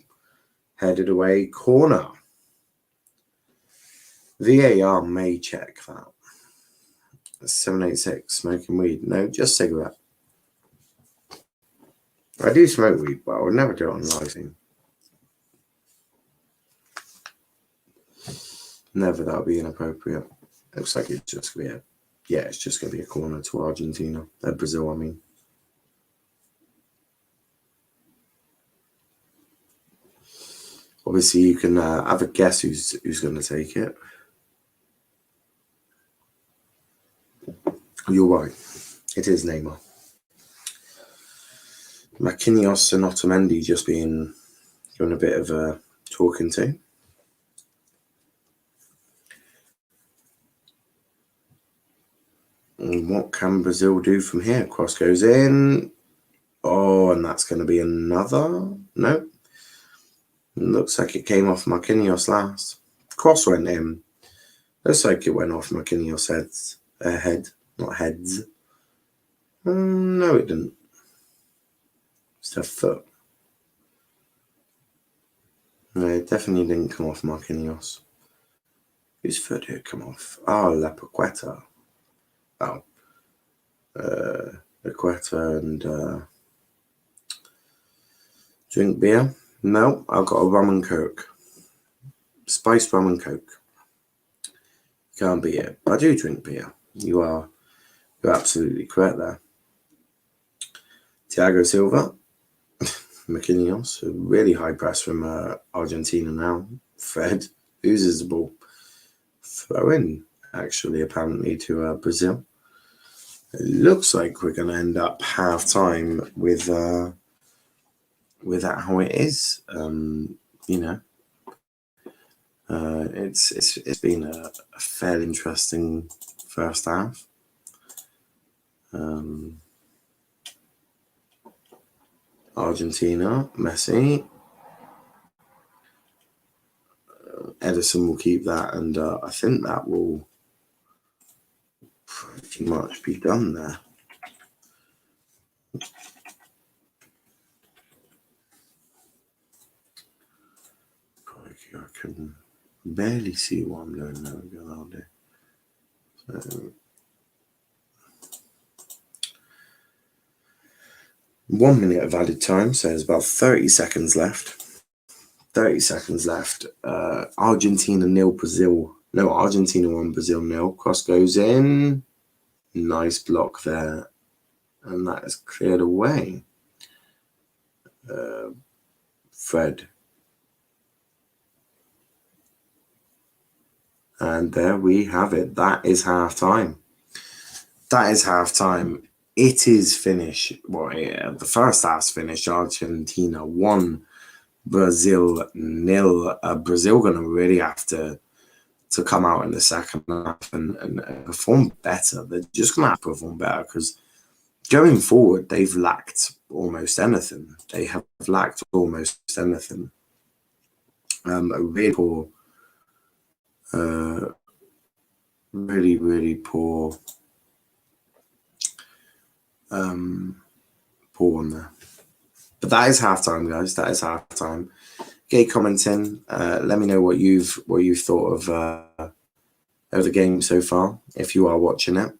Headed away. Corner. VAR may check that. 786. Smoking weed. No, just cigarette. I do smoke weed, but I would never do it on lighting. Never, that would be inappropriate. Looks like it's just going to be it's just going to be a corner to Argentina. Brazil, I mean. Obviously, you can have a guess who's going to take it. You're right. It is Neymar. Marquinhos and Otamendi just being given a bit of a talking to. And what can Brazil do from here? Cross goes in. Oh, and that's going to be another. No. Looks like it came off Marquinhos last. Cross went in. Looks like it went off Marquinhos' head. Not heads. No, it didn't. It's a foot. No, it definitely didn't come off Marquinhos. Whose foot did it come off? Oh, Lapaqueta. Oh. Lapaqueta and drink beer? No, I've got a rum and coke. Spiced rum and coke. Can't beat it. I do drink beer. You're absolutely correct there. Thiago Silva. Marquinhos. A really high press from Argentina now. Fred loses the ball. Throw in, actually, apparently, to Brazil. It looks like we're going to end up half-time with that how it is. It's been a fairly interesting first half. Argentina, Messi. Ederson will keep that, and I think that will pretty much be done there. I can barely see what I'm doing now. I'll do. So, 1 minute of added time, so there's about 30 seconds left. 30 seconds left. Argentina 0, Brazil. No, Argentina 1, Brazil 0. Cross goes in. Nice block there. And that is cleared away. Fred. And there we have it. That is half time. That is half time. It is finished. Well, yeah, the first half's finished. Argentina 1, Brazil 0. Brazil going to really have to come out in the second half and perform better. They're just going to have to perform better because going forward, they've lacked almost anything. They have lacked almost anything. A really poor, really poor, poor one there. But that is halftime, guys. That is halftime. Get comments in. Let me know what you've thought of the game so far. If you are watching it,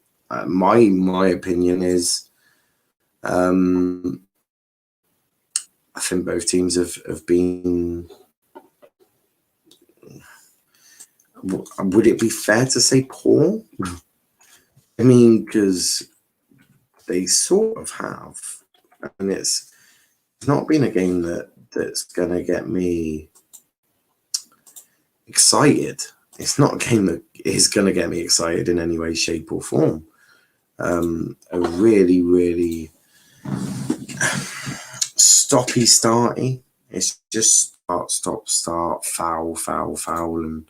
my opinion is, I think both teams have been. Would it be fair to say poor? I mean, because they sort of have, and it's not been a game that's going to get me excited. It's not a game that is going to get me excited in any way, shape, or form. A really, really stoppy starty. It's just start, foul, and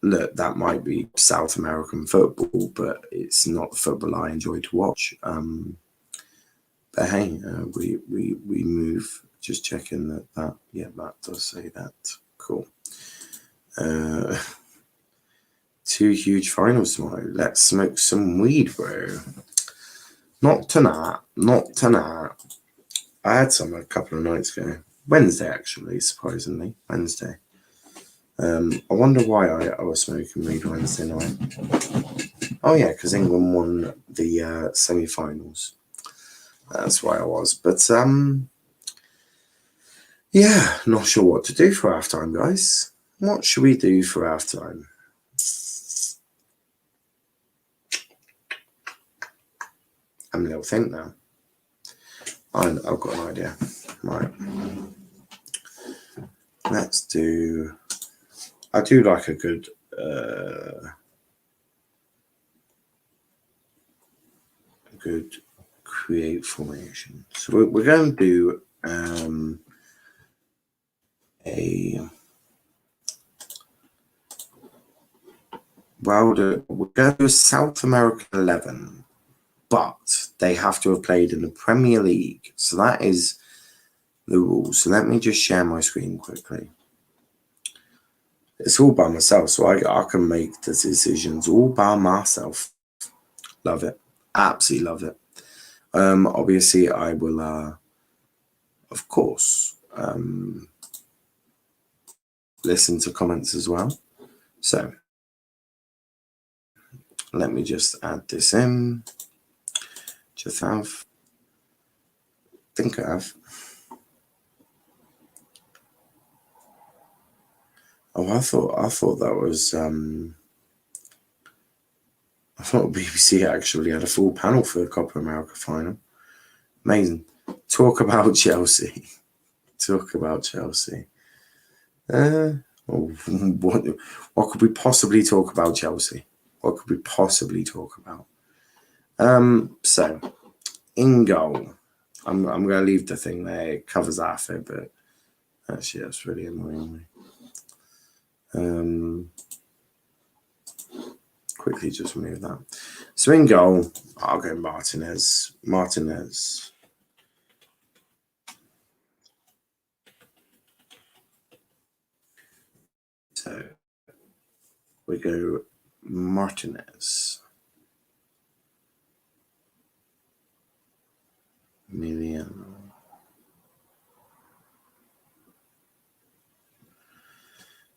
look, that might be South American football, but it's not the football I enjoy to watch. But hey, we move. Just checking that yeah, that does say that. Cool. 2 huge finals tomorrow. Let's smoke some weed, bro. Not tonight. I had some a couple of nights ago. Wednesday, actually, surprisingly. Wednesday. I wonder why I was smoking weed Wednesday night. Oh, yeah, because England won the semi-finals. That's why I was. But, yeah, not sure what to do for halftime, guys. What should we do for halftime? I'm a little think now. I've got an idea. Right. Let's do... I do like a good... create formation. So we're going to do we're going to do a South American 11, but they have to have played in the Premier League. So that is the rules. So let me just share my screen quickly. It's all by myself, so I can make the decisions all by myself. Love it. Absolutely love it. Obviously, I will, of course, listen to comments as well. So let me just add this in. Just have. I think I have. Oh, I thought that was. I thought BBC actually had a full panel for the Copa America final. Amazing. Talk about Chelsea. What could we possibly talk about Chelsea? What could we possibly talk about? So in goal, I'm going to leave the thing there. It covers half it, but actually that's really annoying me. Quickly just remove that. So in goal, I'll go Martinez. So we go Martinez. Emiliano.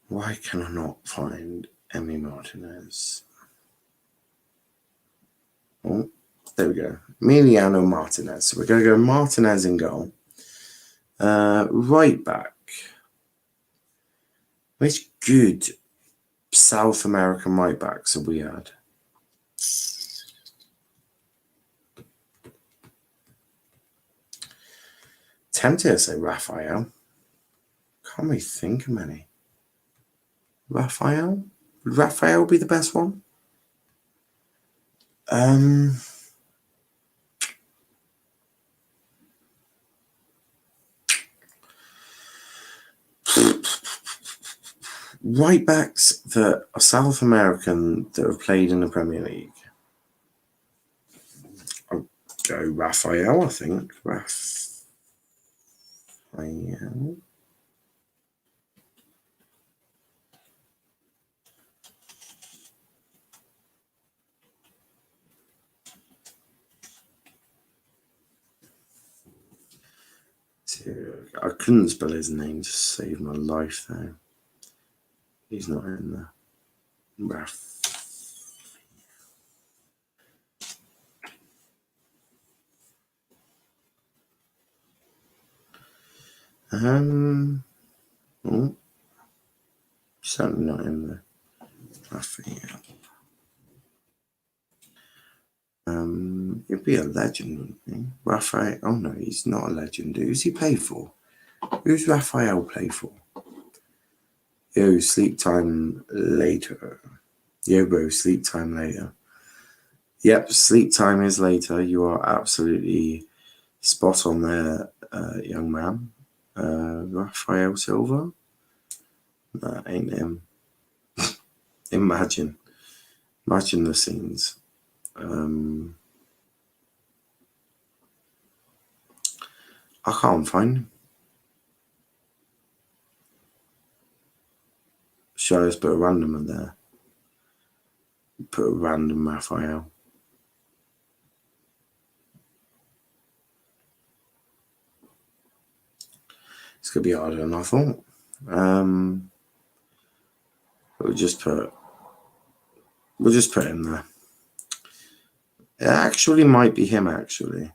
Why can I not find Emi Martinez? Oh, there we go. Emiliano Martinez. So we're going to go Martinez in goal. Right back. Which good South American right backs have we had? Tempted to say Raphael. Can't really think of many. Raphael? Would Raphael be the best one? Right backs that are South American that have played in the Premier League. I'll go Raphael, I think. Raphael. I couldn't spell his name to save my life, though. He's not in there. Oh, certainly not in there. Raphael. He'd be a legend, wouldn't he? Raphael. Oh no, he's not a legend. Who's he play for? Who's Raphael play for? Yo, sleep time later. Yo, bro, sleep time later. Yep, sleep time is later. You are absolutely spot on there, young man. Rafael Silva? That ain't him. Imagine the scenes. I can't find him. Should I just put a random in there? Put a random Raphael. It's gonna be harder than I thought. We'll just put him there. It actually might be him. Actually,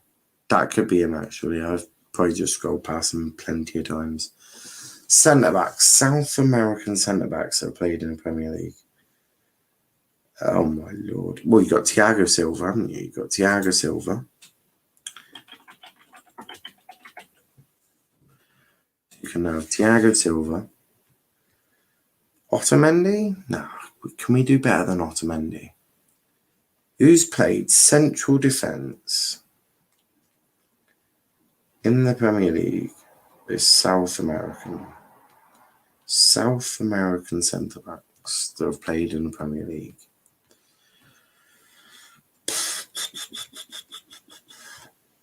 that could be him. Actually, I've probably just scrolled past him plenty of times. Centre backs, South American centre backs that played in the Premier League. Oh my lord! Well, you got Thiago Silva, haven't you? You got Thiago Silva. You can have Thiago Silva. Otamendi? No, can we do better than Otamendi? Who's played central defence in the Premier League is South American centre backs that have played in the Premier League.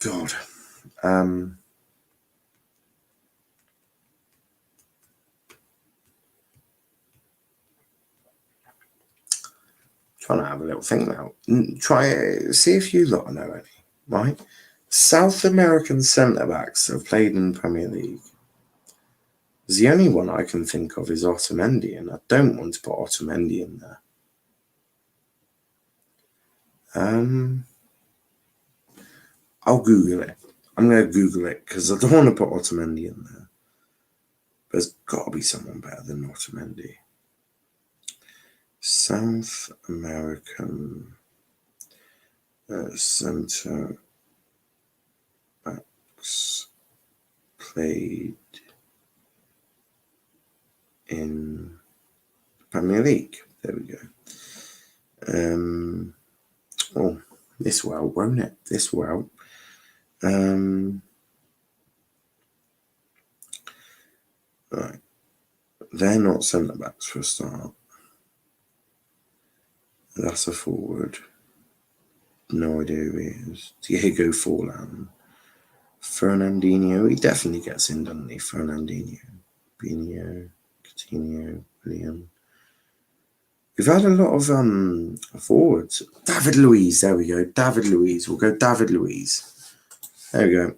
God. Trying to have a little think now. See if you lot know any, right? South American centre backs have played in the Premier League. The only one I can think of is Otamendi, and I don't want to put Otamendi in there. I'll Google it. I'm going to Google it because I don't want to put Otamendi in there. There's got to be someone better than Otamendi. South American centre backs played in Premier League. There we go. Oh, this well, won't it? This well. Right. They're not centre backs for a start. That's a forward. No idea who he is. Diego Forlan. Fernandinho. He definitely gets in, doesn't he? Fernandinho. Binho. Coutinho. William. We've had a lot of forwards. David Luiz. There we go. David Luiz. We'll go David Luiz. There we go.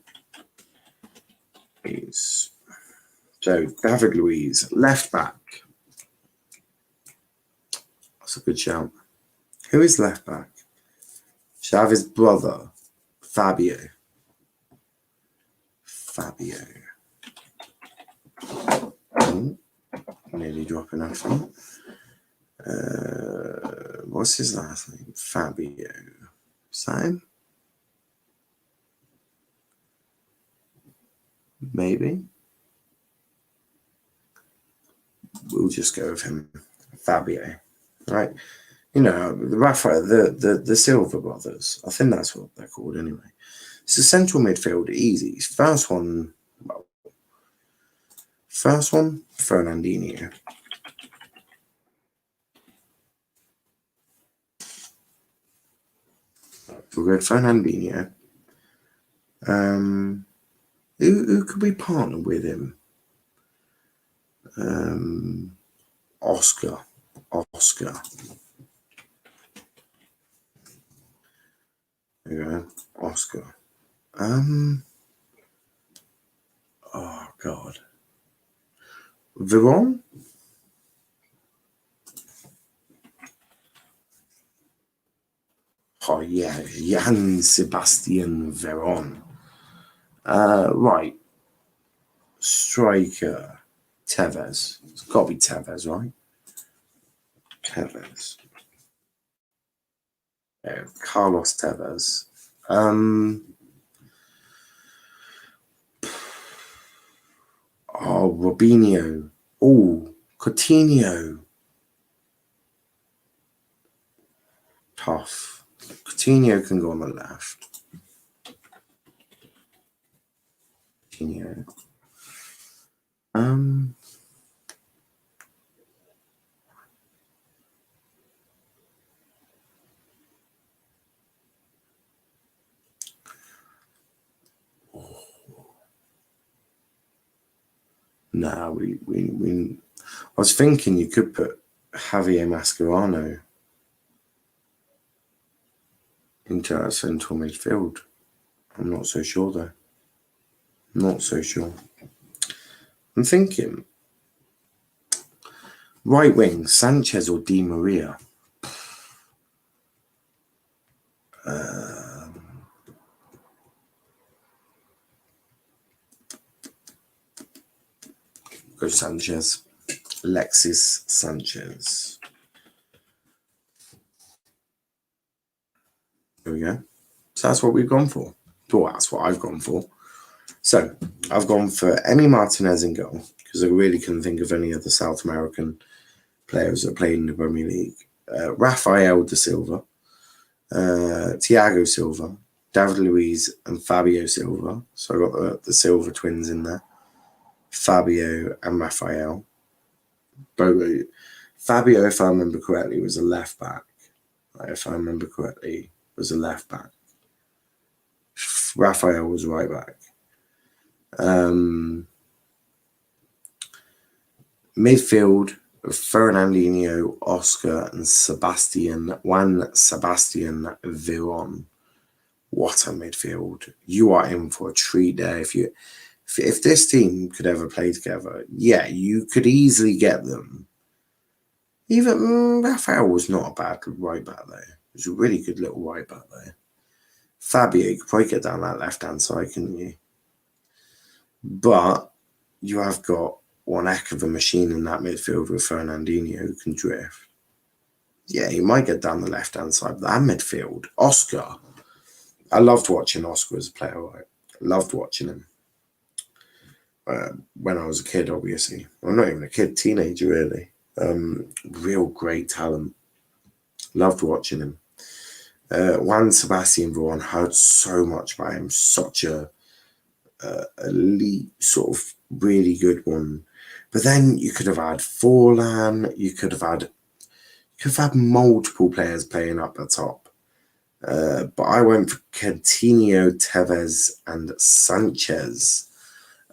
So, David Luiz. Left back. That's a good shout. Who is left back? Should have his brother, Fabio. Nearly dropping that from. What's his last name? Fabio. Same? Maybe. We'll just go with him. Fabio. Right. You know, the Silva brothers. I think that's what they're called anyway. It's a central midfield, easy. First one, Fernandinho. We'll go Fernandinho. Who could we partner with him? Oscar. There you go. Oscar. Oh God. Veron? Oh yeah, Jan Sebastian Veron. Right. Striker. Tevez. It's got to be Tevez, right? Tevez. Yeah, Carlos Tevez. Robinho. Oh, Coutinho. Tough. Coutinho can go on the left. Coutinho. Nah, we I was thinking you could put Javier Mascherano into our central midfield. I'm not so sure though. Not so sure. I'm thinking right wing, Sanchez or Di Maria. Go Sanchez. Alexis Sanchez. There we go. So that's what we've gone for. Well, that's what I've gone for. So I've gone for Emi Martinez in goal because I really couldn't think of any other South American players that played in the Premier League. Rafael da Silva, Thiago Silva, David Luiz, and Fabio Silva. So I got the Silva twins in there. Fabio and Rafael. Fabio, if I remember correctly, was a left back. If I remember correctly, was a left back. Rafael was right back. Midfield, Fernandinho, Oscar, and Juan Sebastian Veron. What a midfield. You are in for a treat there. If this team could ever play together, yeah, you could easily get them. Even Rafael was not a bad right back there. It was a really good little right back there. Fabio, you could probably get down that left-hand side, couldn't you? But you have got one heck of a machine in that midfield with Fernandinho who can drift. Yeah, he might get down the left-hand side, but that midfield, Oscar. I loved watching Oscar as a player. Right? Loved watching him. When I was a kid, obviously. Well, not even a kid, teenager, really. Real great talent. Loved watching him. Juan Sebastian Veron, heard so much about him. Such a elite, sort of really good one. But then you could have had Forlan. You could have had multiple players playing up the top. But I went for Coutinho, Tevez, and Sanchez.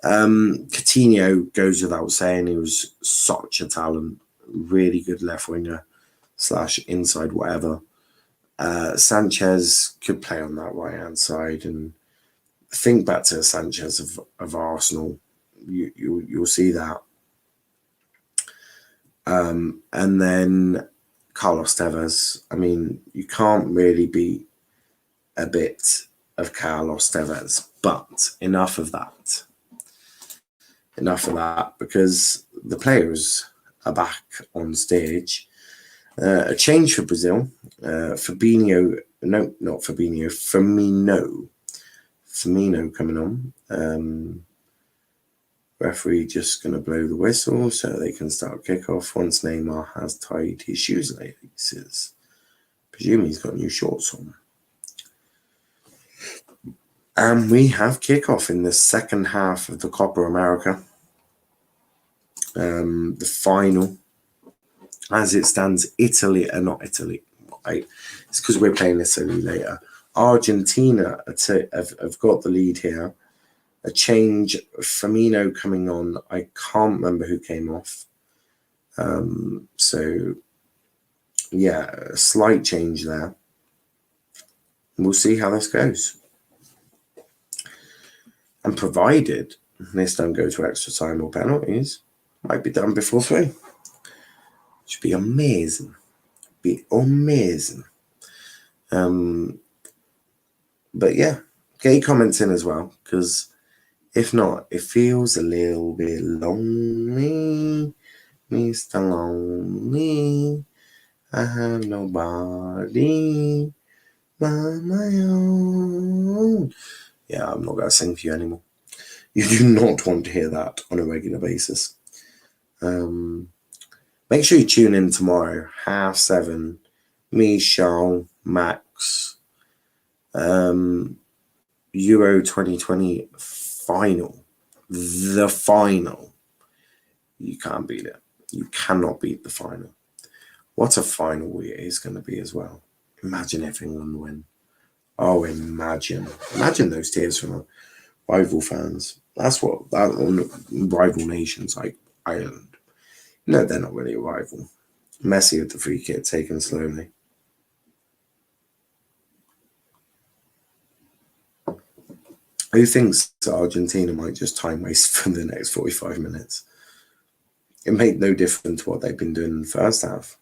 Coutinho goes without saying, he was such a talent, really good left winger / inside whatever. Sanchez could play on that right hand side, and think back to Sanchez of Arsenal, you'll see that. And then Carlos Tevez. I mean, you can't really beat a bit of Carlos Tevez, but enough of that. Because the players are back on stage. A change for Brazil. Firmino coming on. Referee just going to blow the whistle so they can start kickoff once Neymar has tied his shoelaces. Presume he's got new shorts on. And we have kickoff in the second half of the Copa America. The final, as it stands, not Italy. Right? It's because we're playing Italy later. Argentina have got the lead here. A change, Firmino coming on. I can't remember who came off. So, yeah, a slight change there. We'll see how this goes. And provided this don't go to extra time or penalties, might be done before 3. Should be amazing. But yeah, get your comments in as well, because if not, it feels a little bit lonely. Mr. Lonely. I have nobody by my own. Yeah, I'm not going to sing for you anymore. You do not want to hear that on a regular basis. Make sure you tune in tomorrow, 7:30. Me, Charles, Max. Euro 2020 final. the final. You can't beat it. You cannot beat the final. What a final it is going to be as well. Imagine if England win. Oh, imagine those tears from rival fans. That's what rival nations like Ireland. No, they're not really a rival. Messi with the free kick taken slowly. Who thinks Argentina might just time waste for the next 45 minutes? It made no difference to what they've been doing in the first half.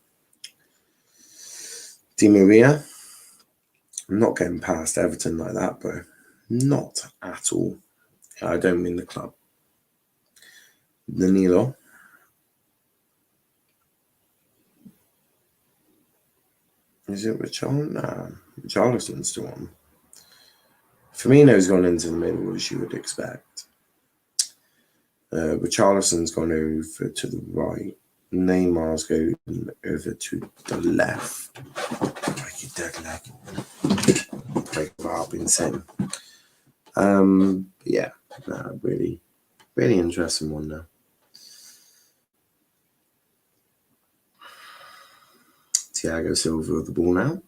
Di Maria, I'm not getting past Everton like that, bro. Not at all. I don't mean the club. Danilo. Is it Richarlison? Nah, Richarlison's still on. Firmino's gone into the middle, as you would expect. Richarlison's gone over to the right. Neymar's going over to the left. Like your dead leg. Like I've been saying. Yeah, really, really interesting one now. Thiago Silva with the ball now.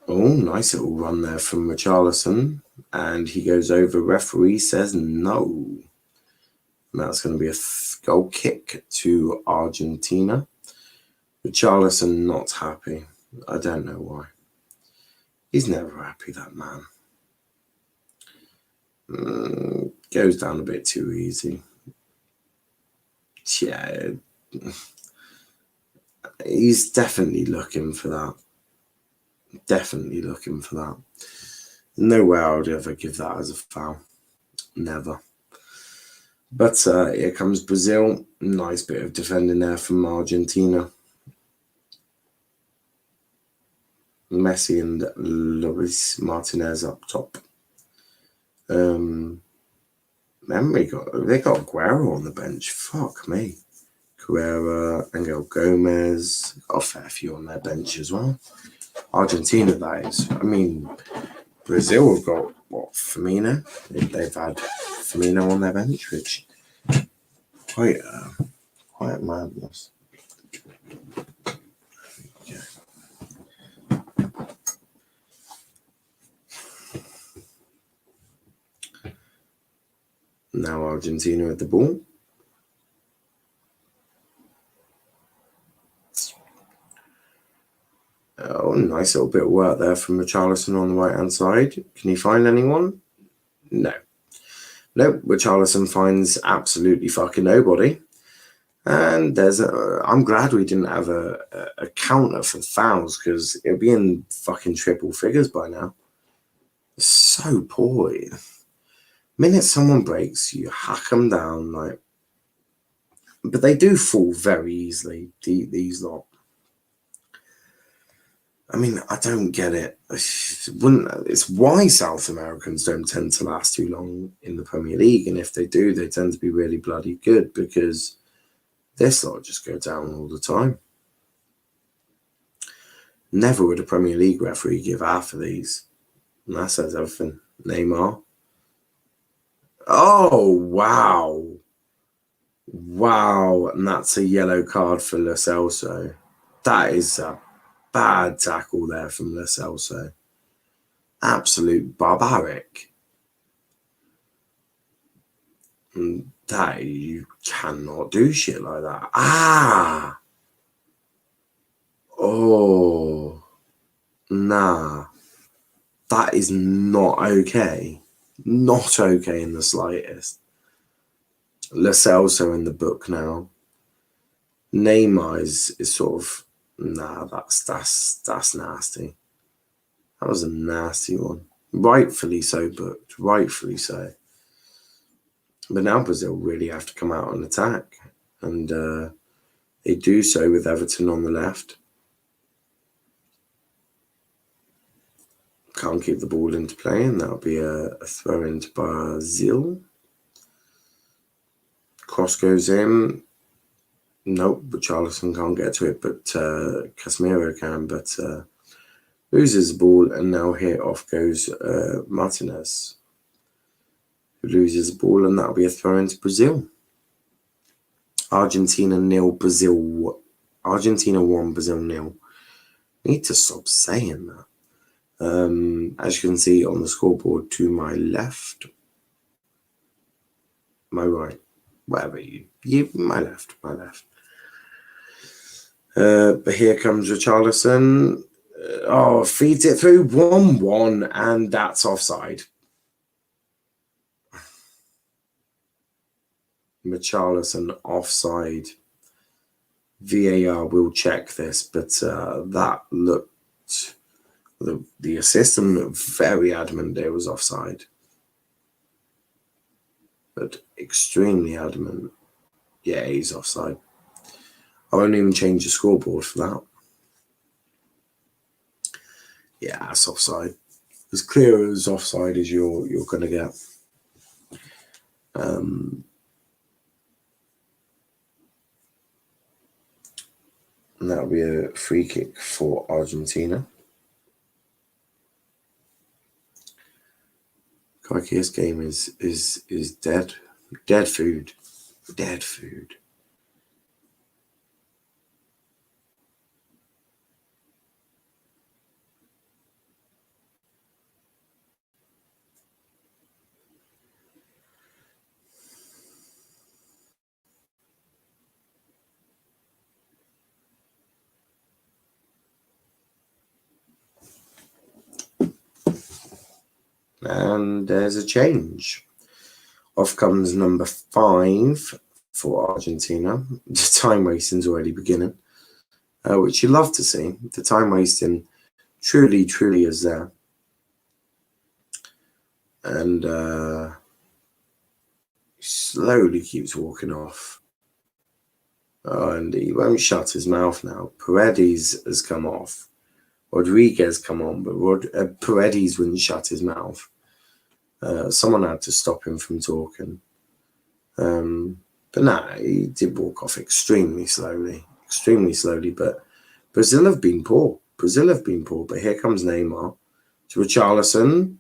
Oh, nice little run there from Richarlison. And he goes over. Referee says no. And that's going to be a goal kick to Argentina. Richarlison not happy. I don't know why. He's never happy, that man. Goes down a bit too easy. Yeah. He's definitely looking for that. Definitely looking for that. No way I would ever give that as a foul. Never. But here comes Brazil. Nice bit of defending there from Argentina. Messi and Luis Martinez up top. Then they got Aguero on the bench. Fuck me. Carrera, Angel Gomez. Got a fair few on their bench as well. Argentina, that is. I mean, Brazil have got, what, Firmino? They've had Firmino on their bench, which quite madness. Yeah. Now Argentina at the ball. Oh, nice little bit of work there from Richarlison on the right-hand side. Can he find anyone? No. Nope, Richarlison finds absolutely fucking nobody. And I'm glad we didn't have a counter for fouls, because it'd be in fucking triple figures by now. It's so poor. Minute someone breaks, you hack them down, like. But they do fall very easily, these lot. I mean, I don't get it. It's why South Americans don't tend to last too long in the Premier League, and if they do, they tend to be really bloody good, because this lot just go down all the time. Never would a Premier League referee give half of these. And that says everything. Neymar. Oh, wow. Wow. And that's a yellow card for Lo Celso. That is a bad tackle there from Lo Celso. Absolute barbaric. And that, you cannot do shit like that. Ah! Oh. Nah. That is not okay. Not okay in the slightest. Lo Celso in the book now. Neymar is sort of, nah, that's nasty. That was a nasty one. Rightfully so booked. Rightfully so. But now Brazil really have to come out and attack. And they do so with Everton on the left. Can't keep the ball into play, and that'll be a throw into Brazil. Cross goes in. Nope, but Richarlison can't get to it, but Casemiro can. But loses the ball, and now here off goes Martinez, who loses the ball, and that'll be a throw into Brazil. Argentina 0, Brazil. Argentina 1, Brazil 0. I need to stop saying that. As you can see on the scoreboard to my left, my right, whatever my left. But here comes Richarlison. Feeds it through 1-1, and that's offside. Richarlison offside. VAR will check this, but that looked, the assistant looked very adamant it was offside. But extremely adamant. Yeah, he's offside. I won't even change the scoreboard for that. Yeah, that's offside. As clear as offside as you're going to get. And that'll be a free kick for Argentina. Crikey, this game is dead. Dead food. Dead food. And there's a change. Off comes number 5 for Argentina. The time wasting's already beginning, which you love to see. The time wasting truly is there. And he slowly keeps walking off. And he won't shut his mouth now. Paredes has come off. Rodriguez come on, but Paredes wouldn't shut his mouth. Someone had to stop him from talking. But nah, he did walk off extremely slowly. But Brazil have been poor. But here comes Neymar to Richarlison.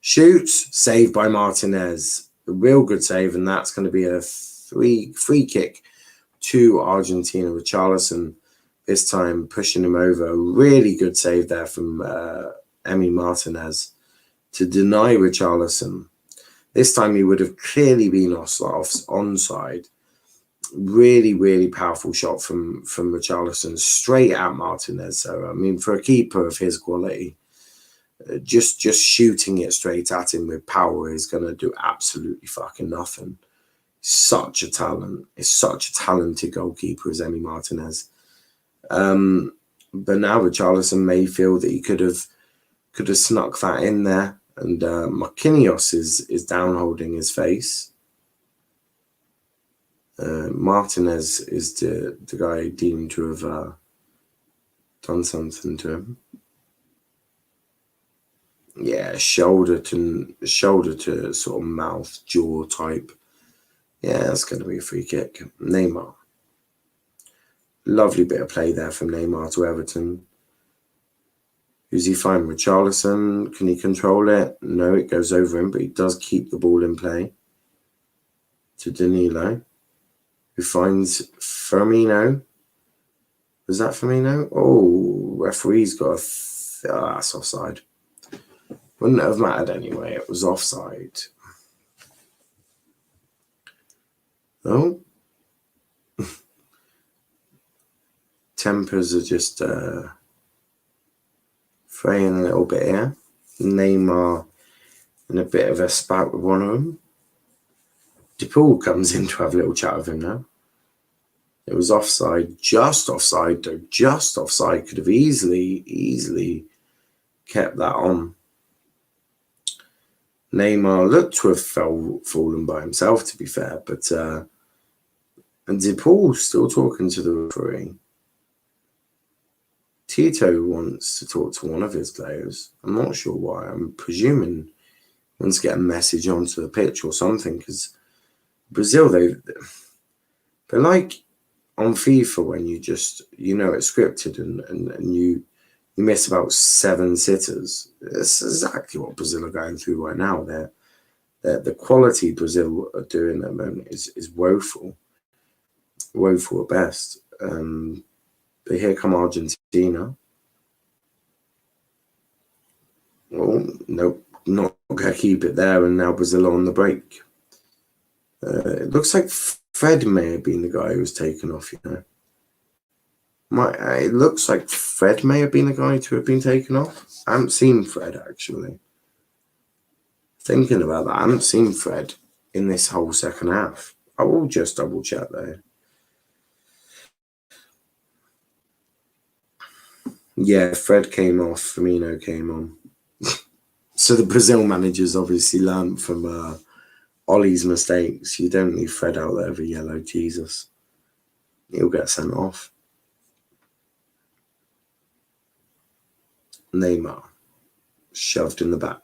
Shoots, saved by Martinez. A real good save, and that's going to be a free kick to Argentina. Richarlison this time pushing him over. A really good save there from Emi Martinez to deny Richarlison. This time he would have clearly been onside. Really powerful shot from Richarlison straight at Martinez. So, I mean, for a keeper of his quality, just shooting it straight at him with power is going to do absolutely fucking nothing. Such a talent. It's such a talented goalkeeper as Emi Martinez. But now Richarlison may feel that he could have snuck that in there. And Marquinhos is down holding his face. Martinez is the guy deemed to have done something to him. Yeah, shoulder to sort of mouth, jaw type. Yeah, that's going to be a free kick. Neymar. Lovely bit of play there from Neymar to Everton. Who's he find? Richarlison. Can he control it? No, it goes over him, but he does keep the ball in play. To Danilo, who finds Firmino. Was that Firmino? Oh, referee's got that's offside. Wouldn't have mattered anyway. It was offside. Oh. Tempers are just fraying a little bit here. Neymar in a bit of a spat with one of them. DePaul comes in to have a little chat with him now. It was offside, just offside though, just offside. Could have easily kept that on. Neymar looked to have fallen by himself, to be fair, but and DePaul still talking to the referee. Tito wants to talk to one of his players. I'm not sure why. I'm presuming he wants to get a message onto the pitch or something, because Brazil, they're like on FIFA when you just, it's scripted and you You miss about 7 sitters. That's exactly what Brazil are going through right now. The quality Brazil are doing at the moment is woeful at best. But here come Argentina. Well, nope, not going to keep it there, and now Brazil on the break. It looks like Fred may have been the guy who was taken off, you know. It looks like Fred may have been the guy to have been taken off. I haven't seen Fred, actually. Thinking about that, I haven't seen Fred in this whole second half. I will just double check though. Yeah, Fred came off, Firmino came on. So the Brazil managers obviously learned from Ollie's mistakes. You don't leave Fred out there for yellow, Jesus. He'll get sent off. Neymar, shoved in the back.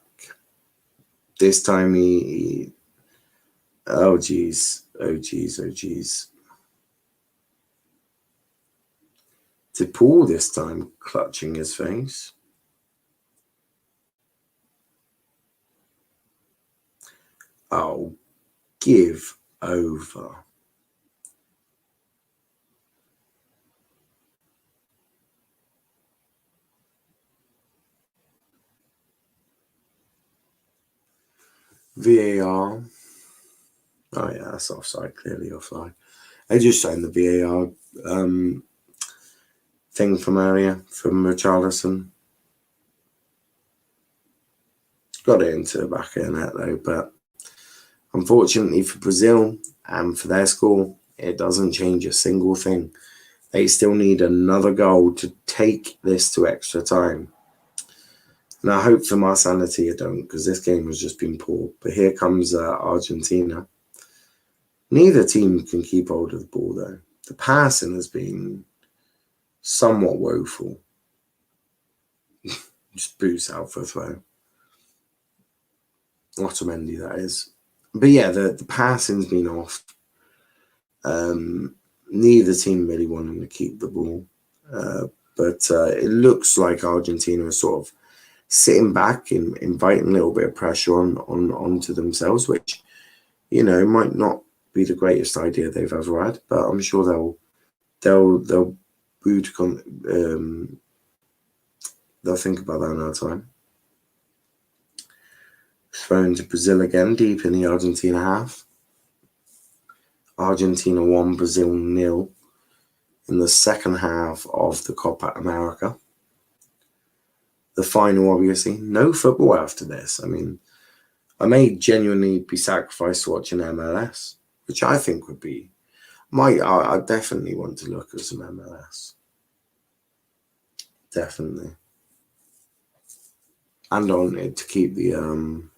This time he oh geez. To Paul this time, clutching his face. Oh, give over. VAR. Oh yeah, that's offside, clearly offside. They just showing the VAR thing from earlier, from Richarlison. Got it into the back of the net though, but unfortunately for Brazil and for their score, it doesn't change a single thing. They still need another goal to take this to extra time. And I hope for my sanity I don't, because this game has just been poor. But here comes Argentina. Neither team can keep hold of the ball though. The passing has been somewhat woeful. Just boots out for a throw. Otamendi, that is. But yeah, the passing's been off. Neither team really wanting to keep the ball. But it looks like Argentina is sort of sitting back and inviting a little bit of pressure onto themselves, which, you know, might not be the greatest idea they've ever had, but I'm sure they'll think about that another time. Thrown to Brazil again, deep in the Argentina half. Argentina 1, Brazil 0 in the second half of the Copa America. The final, obviously. No football after this. I mean, I may genuinely be sacrificed watching MLS, which I think would be... I definitely want to look at some MLS. Definitely. And on it to keep the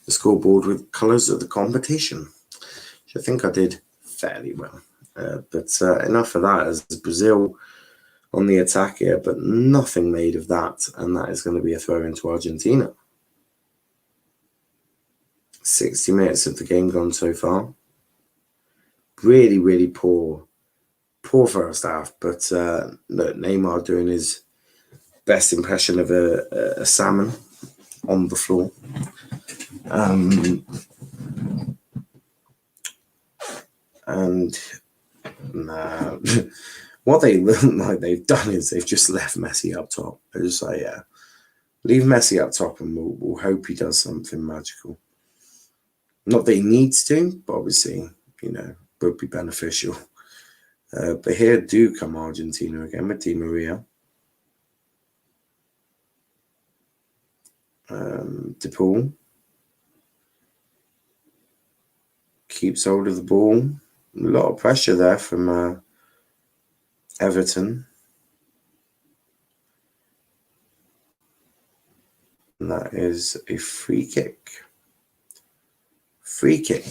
scoreboard with colours of the competition, which I think I did fairly well. But enough of that, as Brazil on the attack here, but nothing made of that, and that is going to be a throw into Argentina. 60 minutes of the game gone so far. Really, really poor first half, but look, Neymar doing his best impression of a salmon on the floor. And what they look like they've done is they've just left Messi up top. They're just like, yeah, leave Messi up top and we'll hope he does something magical. Not that he needs to, but obviously, you know, would be beneficial. But here do come Argentina again with Di Maria. DePaul keeps hold of the ball. A lot of pressure there from Everton. And that is a free kick. Free kick.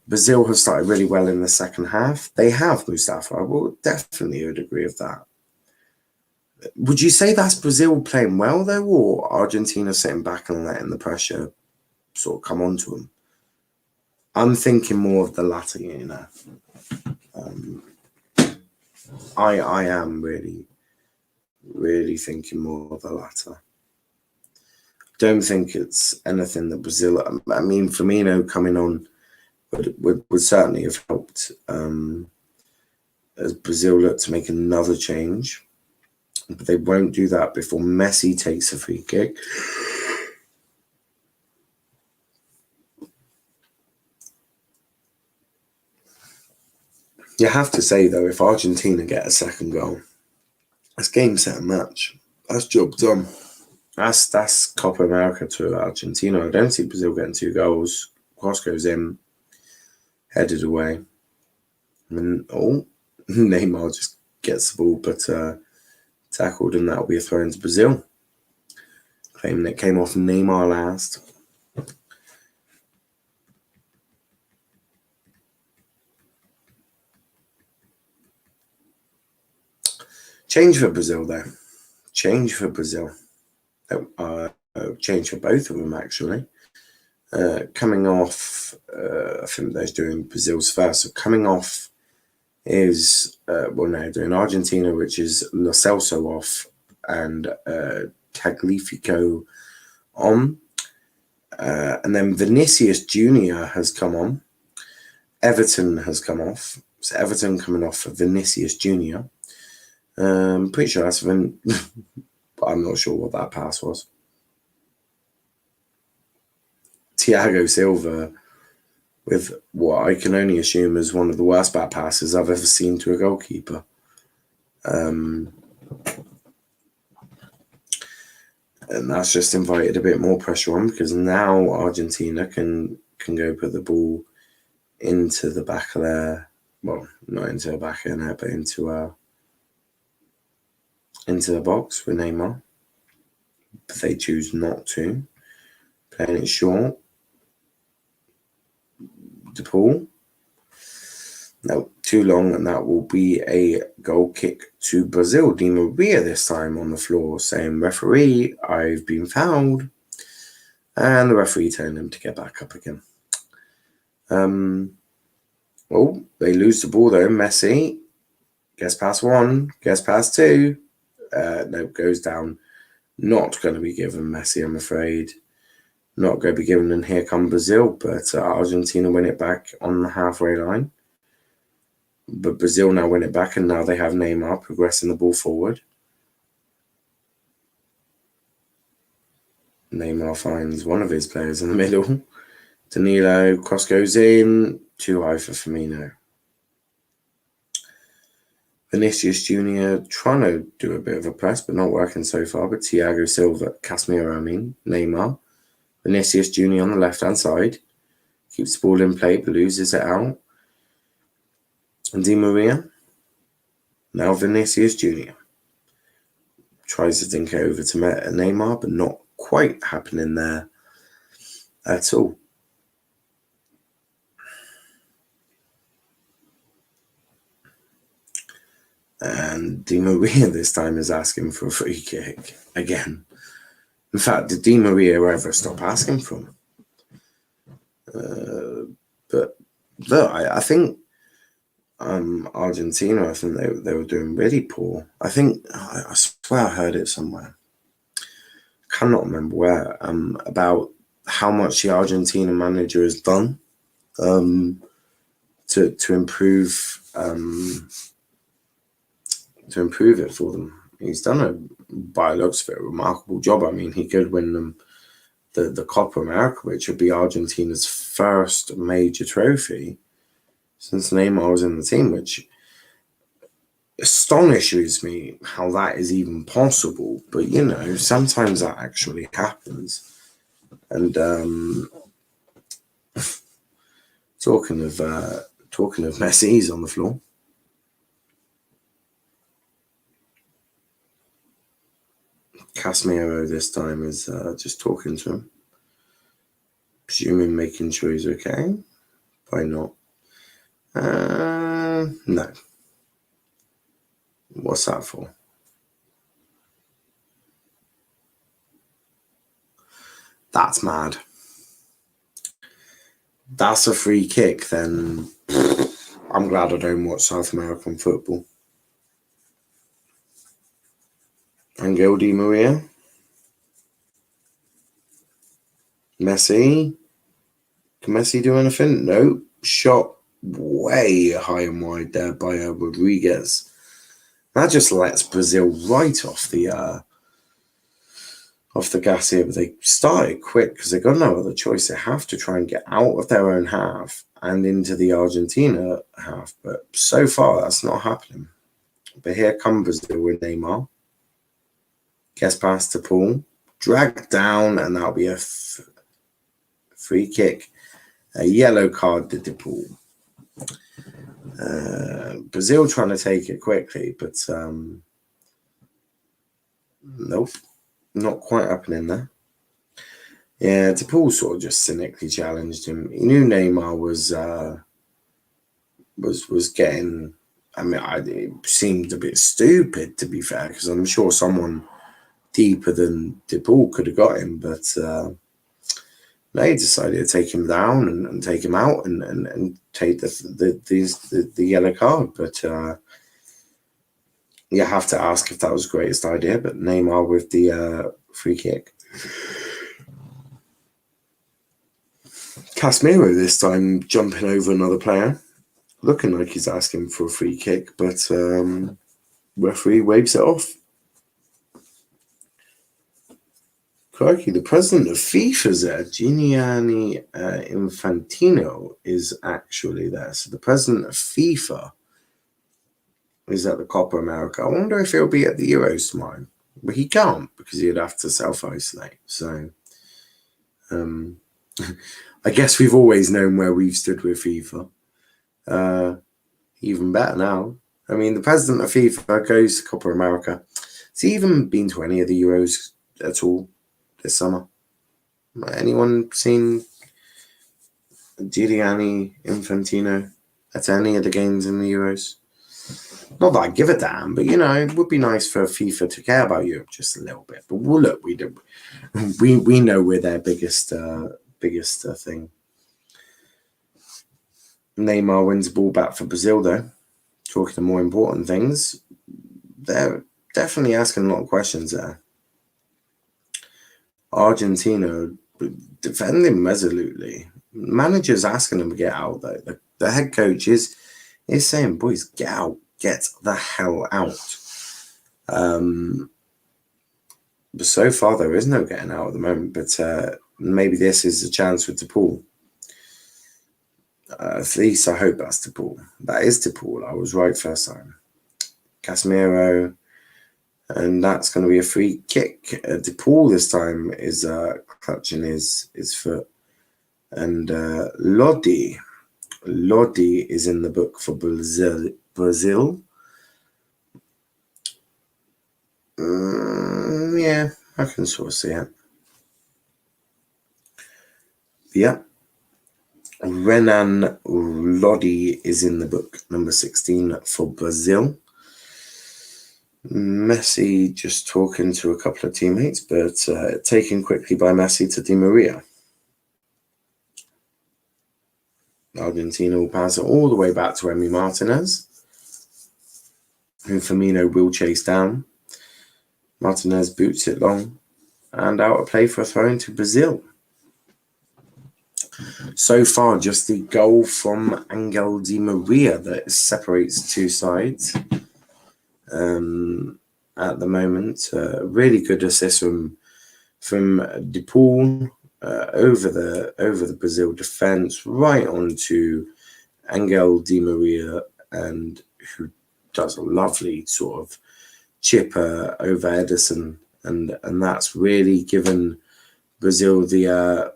Brazil have started really well in the second half. They have, Mustafa. I will definitely would agree with that. Would you say that's Brazil playing well, though, or Argentina sitting back and letting the pressure sort of come onto them? I'm thinking more of the latter, I am really thinking more of the latter. Don't think it's anything that Brazil. I mean, Firmino coming on would certainly have helped as Brazil look to make another change, but they won't do that before Messi takes a free kick. You have to say, though, if Argentina get a second goal, that's game, set, and match. That's job done. That's Copa America to Argentina. I don't see Brazil getting 2 goals. Cross goes in, headed away. And Neymar just gets the ball, but tackled, and that'll be a throw into Brazil. Claiming it came off Neymar last. Change for Brazil, though. Change for Brazil. Change for both of them, actually. Coming off, I think they're doing Brazil's first. So coming off is, doing Argentina, which is Lo Celso off and Tagliafico on. And then Vinicius Jr. has come on. Everton has come off. So Everton coming off for Vinicius Jr. Pretty sure that's but I'm not sure what that pass was. Thiago Silva with what I can only assume is one of the worst back passes I've ever seen to a goalkeeper. And that's just invited a bit more pressure on, because now Argentina can go put the ball into the back of their, well, not into the back of their net, but into the box with Neymar. But they choose not to. Playing it short. De Paul. No, too long, and that will be a goal kick to Brazil. Di Maria this time on the floor saying, "Referee, I've been fouled." And the referee telling him to get back up again. They lose the ball though. Messi gets past 1, gets past 2. No, goes down. Not going to be given Messi, I'm afraid. Not going to be given, and here come Brazil. But Argentina win it back on the halfway line. But Brazil now win it back, and now they have Neymar progressing the ball forward. Neymar finds one of his players in the middle. Danilo, cross goes in. Too high for Firmino. Vinicius Jr. trying to do a bit of a press, but not working so far. But Thiago Silva, Neymar. Vinicius Jr. on the left-hand side. Keeps the ball in play, but loses it out. And Di Maria. Now Vinicius Jr. Tries to dink it over to Neymar, but not quite happening there at all. And Di Maria this time is asking for a free kick again. In fact, did Di Maria ever stop asking for him? But look, I think Argentina, I think they were doing really poor. I think, I swear I heard it somewhere. I cannot remember where, about how much the Argentina manager has done to improve it for them. He's done by looks of it, a remarkable job. I mean, he could win them the Copa America, which would be Argentina's first major trophy since Neymar was in the team, which astonishes me how that is even possible. But sometimes that actually happens. And talking of Messi, he's on the floor. Casemiro this time is just talking to him, presuming making sure he's okay. Why not? No. What's that for? That's mad. that's a free kick, then I'm glad I don't watch South American football. Angel Di Maria. Messi. Can Messi do anything? No. Shot way high and wide there by Rodriguez. That just lets Brazil right off the gas here, but they started quick because they got no other choice. They have to try and get out of their own half and into the Argentina half, but so far that's not happening. But here come Brazil with Neymar. Gets past to Paul, dragged down, and that'll be a free kick. A yellow card to DePaul. Brazil trying to take it quickly, but nope, not quite happening there. Yeah, DePaul sort of just cynically challenged him. He knew Neymar was getting. I mean, it seemed a bit stupid, to be fair, because I'm sure someone deeper than DePaul could have got him, but they decided to take him down and take him out and take the yellow card. But you have to ask if that was the greatest idea. But Neymar with the free kick. Casemiro this time jumping over another player, looking like he's asking for a free kick, but referee waves it off. Crikey, the president of FIFA's there, Gianni Infantino, is actually there. So the president of FIFA is at the Copa America. I wonder if he'll be at the Euros tomorrow. But he can't because he'd have to self-isolate. So I guess we've always known where we've stood with FIFA. Even better now. I mean, the president of FIFA goes to Copa America. Has he even been to any of the Euros at all this summer? Anyone seen Gianni Infantino at any of the games in the Euros? Not that I give a damn, but it would be nice for FIFA to care about Europe just a little bit. But look, we know we're their biggest thing. Neymar wins the ball back for Brazil, though. Talking to more important things, they're definitely asking a lot of questions there. Argentina defending resolutely. Manager's asking them to get out, though. The head coach is saying, boys, get out. Get the hell out. But so far, there is no getting out at the moment. But maybe this is a chance for DePaul. At least I hope that's DePaul. That is DePaul. I was right first time. Casemiro. And that's going to be a free kick. DePaul this time is clutching his foot. And Lodi is in the book for Brazil. Yeah, I can sort of see it. Yeah. Renan Lodi is in the book, number 16 for Brazil. Messi just talking to a couple of teammates, but taken quickly by Messi to Di Maria. Argentina will pass it all the way back to Emi Martinez, who Firmino will chase down. Martinez boots it long and out of play for a throw into Brazil. So far, just the goal from Angel Di Maria that separates two sides. At the moment, really good assist from DePaul over the Brazil defense, right onto Angel Di Maria, and who does a lovely sort of chip over Edison, and that's really given Brazil the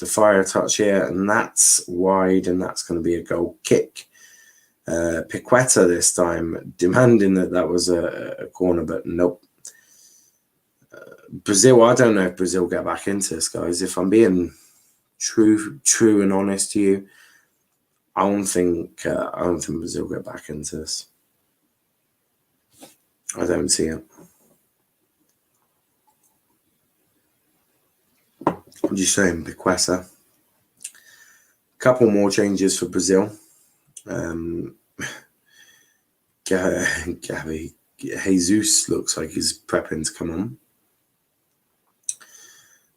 fire touch here, and that's wide, and that's going to be a goal kick. Piqueta this time demanding that was a corner, but nope. Brazil, I don't know if Brazil get back into this, guys. If I'm being true and honest to you, I don't think Brazil get back into this. I don't see it. What are you saying, Piqueta? Couple more changes for Brazil. Gabby Jesus looks like he's prepping to come on.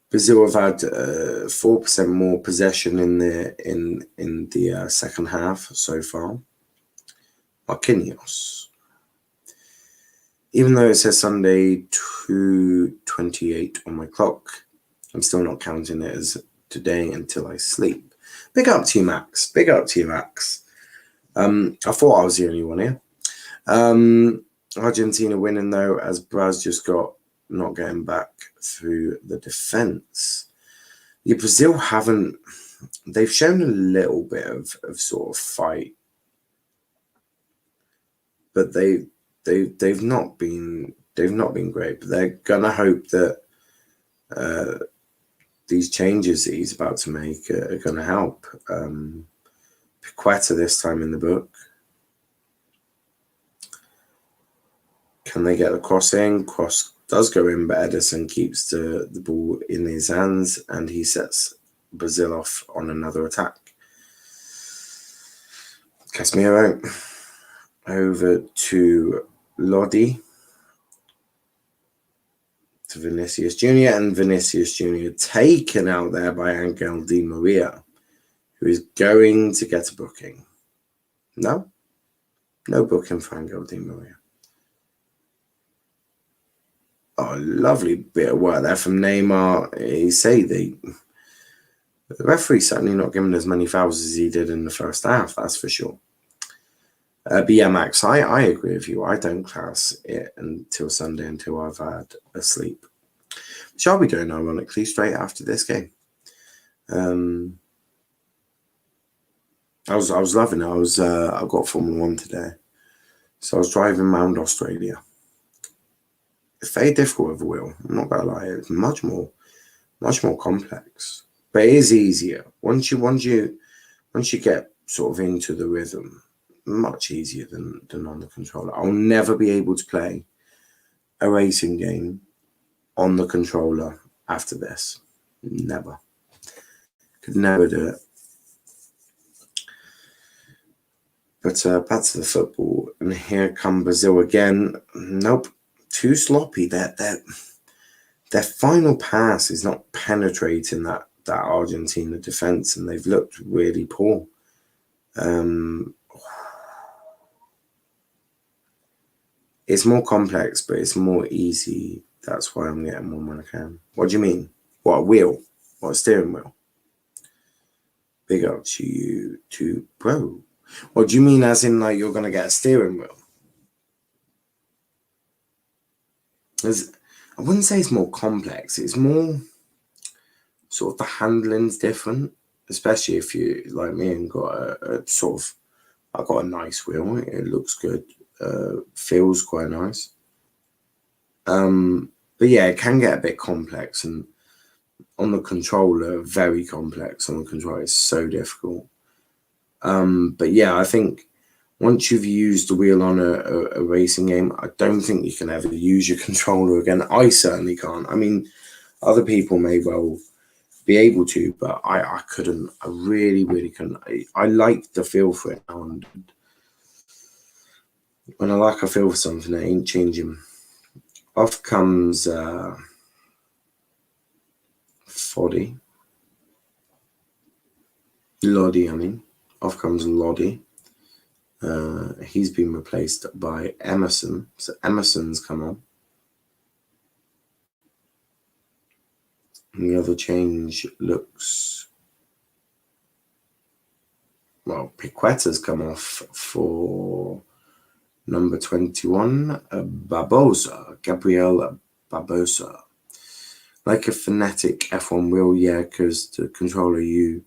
Brazil have had 4% more possession in the second half so far. Marquinhos. Even though it says Sunday 2:28 on my clock, I'm still not counting it as today until I sleep. Big up to you, Max. Big up to you, Max. I thought I was the only one here. Argentina winning though, as Braz just got not getting back through the defense. Yeah, Brazil haven't. They've shown a little bit of sort of fight, but they've not been great. But they're gonna hope that these changes that he's about to make are gonna help. Piqueta this time in the book. Can they get the cross in? Cross does go in, but Ederson keeps the ball in his hands and he sets Brazil off on another attack. Casemiro over to Lodi, to Vinicius Jr. and Vinicius Jr. taken out there by Angel Di Maria, who is going to get a booking. No booking for Angel Di Maria. Oh, lovely bit of work there from Neymar. He say the referee's certainly not giving as many fouls as he did in the first half, that's for sure. But yeah, Max, I agree with you. I don't class it until Sunday, until I've had a sleep. Which I'll be doing, ironically, straight after this game. I was loving it. I got Formula 1 today. So I was driving around Australia. It's very difficult with a wheel. I'm not gonna lie. It's much more complex. But it is easier. Once you get sort of into the rhythm, much easier than on the controller. I'll never be able to play a racing game on the controller after this. Never. Could never do it. But back to the football. And here come Brazil again. Nope. Too sloppy. Their final pass is not penetrating that Argentina defense, and they've looked really poor. It's more complex, but it's more easy. That's why I'm getting one when I can. What do you mean? What, a wheel? What, a steering wheel? Big up to you, too, bro. What do you mean as in like you're going to get a steering wheel? I wouldn't say it's more complex. It's more sort of the handling's different, especially if you, like me, and got a sort of, I got a nice wheel. It looks good. Feels quite nice. But yeah, it can get a bit complex, and on the controller, very complex. On the controller, it's so difficult. But yeah, I think once you've used the wheel on a racing game, I don't think you can ever use your controller again. I certainly can't. I mean, other people may well be able to, but I couldn't. I really, really couldn't. I like the feel for it now, and when I like a feel for something, it ain't changing. Off comes Lodi, I mean. Off comes Lodi. He's been replaced by Emerson. So Emerson's come on. And the other change looks... Well, Piqueta's come off for number 21, Barbosa, Gabriel Barbosa. Like a phonetic F1 wheel, yeah, because the controller you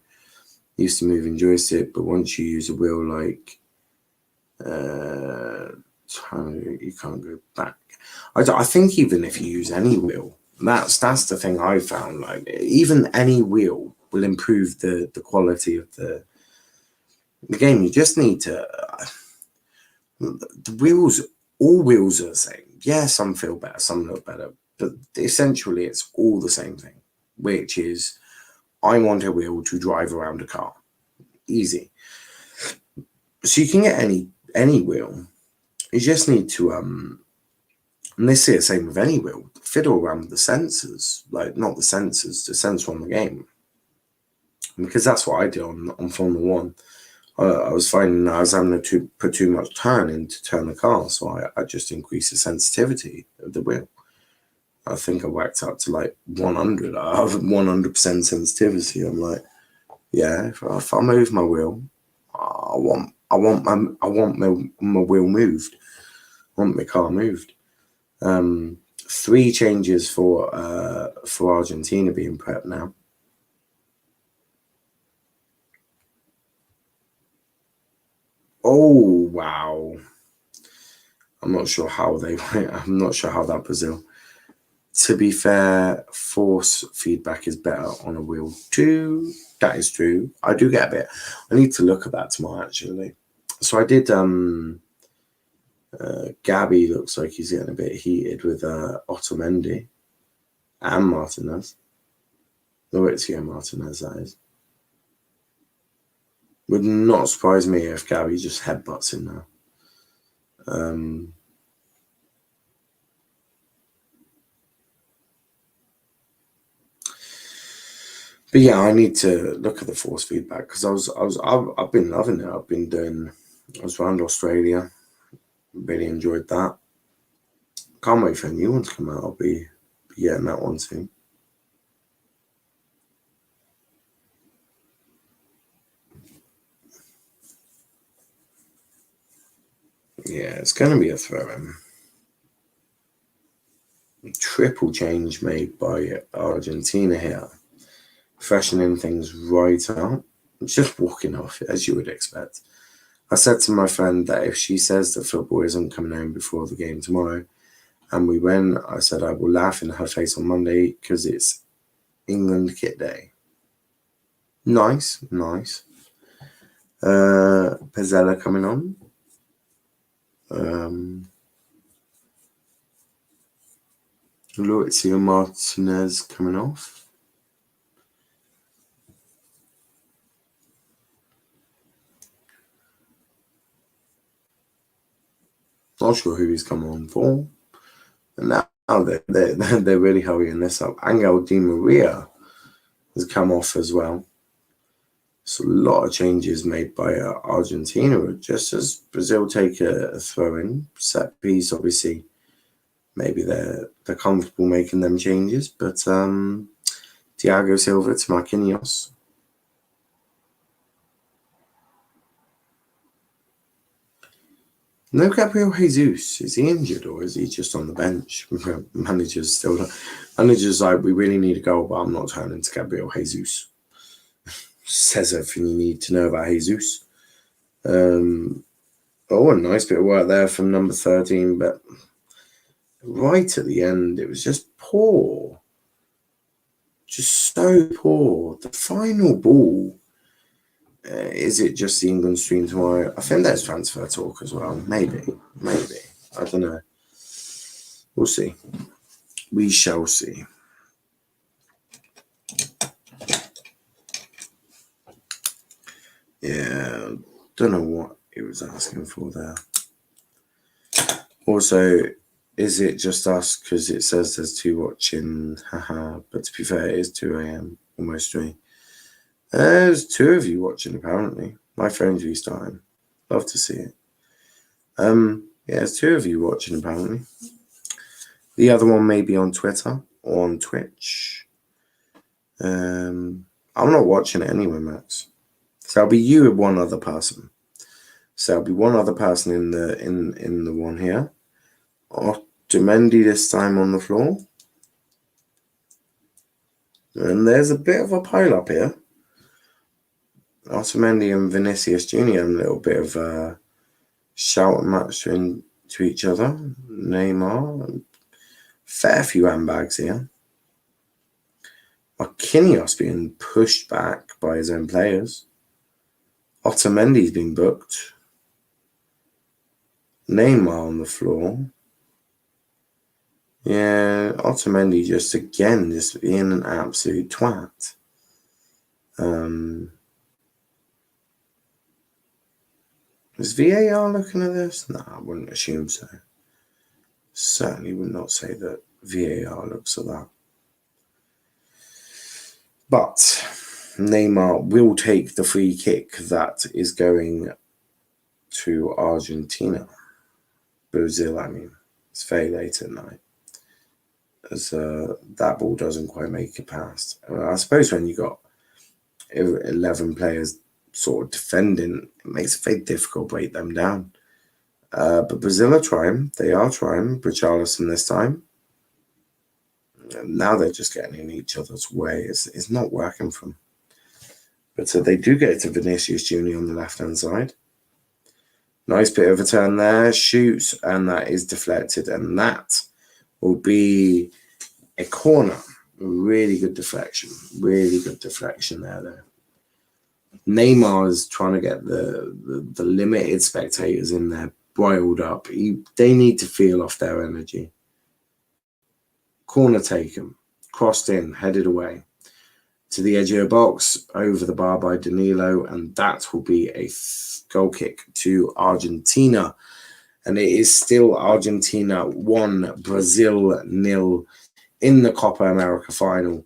used to move in joystick, but once you use a wheel like you can't go back. I think even if you use any wheel, that's the thing I found. Like even any wheel will improve the quality of the game. You just need to. The wheels, all wheels are the same. Yeah, some feel better, some look better, but essentially it's all the same thing, which is I want a wheel to drive around a car. easy. So you can get any wheel. You just need to and they say the same with any wheel. Fiddle around with the sensors, like not the sensors, the sensor on the game, because that's what I do on Formula One. I was finding I was having to put too much turn in to turn the car, so I just increased the sensitivity of the wheel. I think I whacked up to like 100. I have 100% sensitivity. I'm like, yeah, if I move my wheel, I want my wheel moved. I want my car moved. 3 changes for Argentina being prepped now. Oh wow! I'm not sure how they. I'm not sure how that Brazil. To be fair, force feedback is better on a wheel too. That is true. I do get a bit. I need to look at that tomorrow actually. So I did. Gabby looks like he's getting a bit heated with Otamendi and Martinez. Maurizio Martinez, that is. Would not surprise me if Gabby just headbutts him now. But yeah, I need to look at the force feedback because I've been loving it. I was around Australia, really enjoyed that. Can't wait for a new one to come out. I'll be getting that one soon. Yeah, it's going to be a throw-in. Triple change made by Argentina here, freshening things right up. Just walking off, as you would expect. I said to my friend that if she says that football isn't coming home before the game tomorrow, and we win, I said I will laugh in her face on Monday because it's England kit day. Nice. Pezzella coming on. Maurizio Martinez coming off. Not sure who he's come on for. And now they're really hurrying this up. Angel Di Maria has come off as well. So a lot of changes made by Argentina, just as Brazil take a throw-in set piece. Obviously, maybe they're comfortable making them changes, but Thiago Silva to Marquinhos. No Gabriel Jesus. Is he injured or is he just on the bench? Managers like, we really need a goal, but I'm not turning to Gabriel Jesus. Says everything you need to know about Jesus. A nice bit of work there from number 13, but right at the end, it was just poor. Just so poor. The final ball. Is it just the England stream tomorrow? I think there's transfer talk as well. Maybe. I don't know. We'll see. We shall see. Yeah, don't know what he was asking for there. Also, is it just us because it says there's 2 watching? Haha. But to be fair, it is 2 a.m. almost 3. There's 2 of you watching apparently. My phone's restarting. Love to see it. Yeah, there's 2 of you watching apparently. The other one may be on Twitter or on Twitch. I'm not watching it anyway, Max. So I'll be you and one other person. So I'll be one other person in the one here. Otamendi this time on the floor. And there's a bit of a pile up here. Otamendi and Vinicius Jr. a little bit of a shout and match to each other. Neymar. Fair few handbags here. Marquinhos being pushed back by his own players. Otamendi's been booked. Neymar on the floor. Yeah, Otamendi just being an absolute twat. Is VAR looking at this? No, I wouldn't assume so. Certainly would not say that VAR looks at that. But Neymar will take the free kick that is going to Argentina. Brazil, I mean. It's very late at night. As that ball doesn't quite make it past. I suppose when you got 11 players sort of defending, it makes it very difficult to break them down. But Brazil are trying. They are trying. Richarlison this time. Now they're just getting in each other's way. It's not working for them. But they do get it to Vinicius Jr. on the left-hand side. Nice bit of a turn there. Shoots, and that is deflected. And that will be a corner. Really good deflection. Really good deflection there, though. Neymar is trying to get the limited spectators in there boiled up. They need to feel off their energy. Corner taken. Crossed in. Headed away. To the edge of the box. Over the bar by Danilo. And that will be a goal kick to Argentina. And it is still Argentina 1, Brazil 0 in the Copa America final.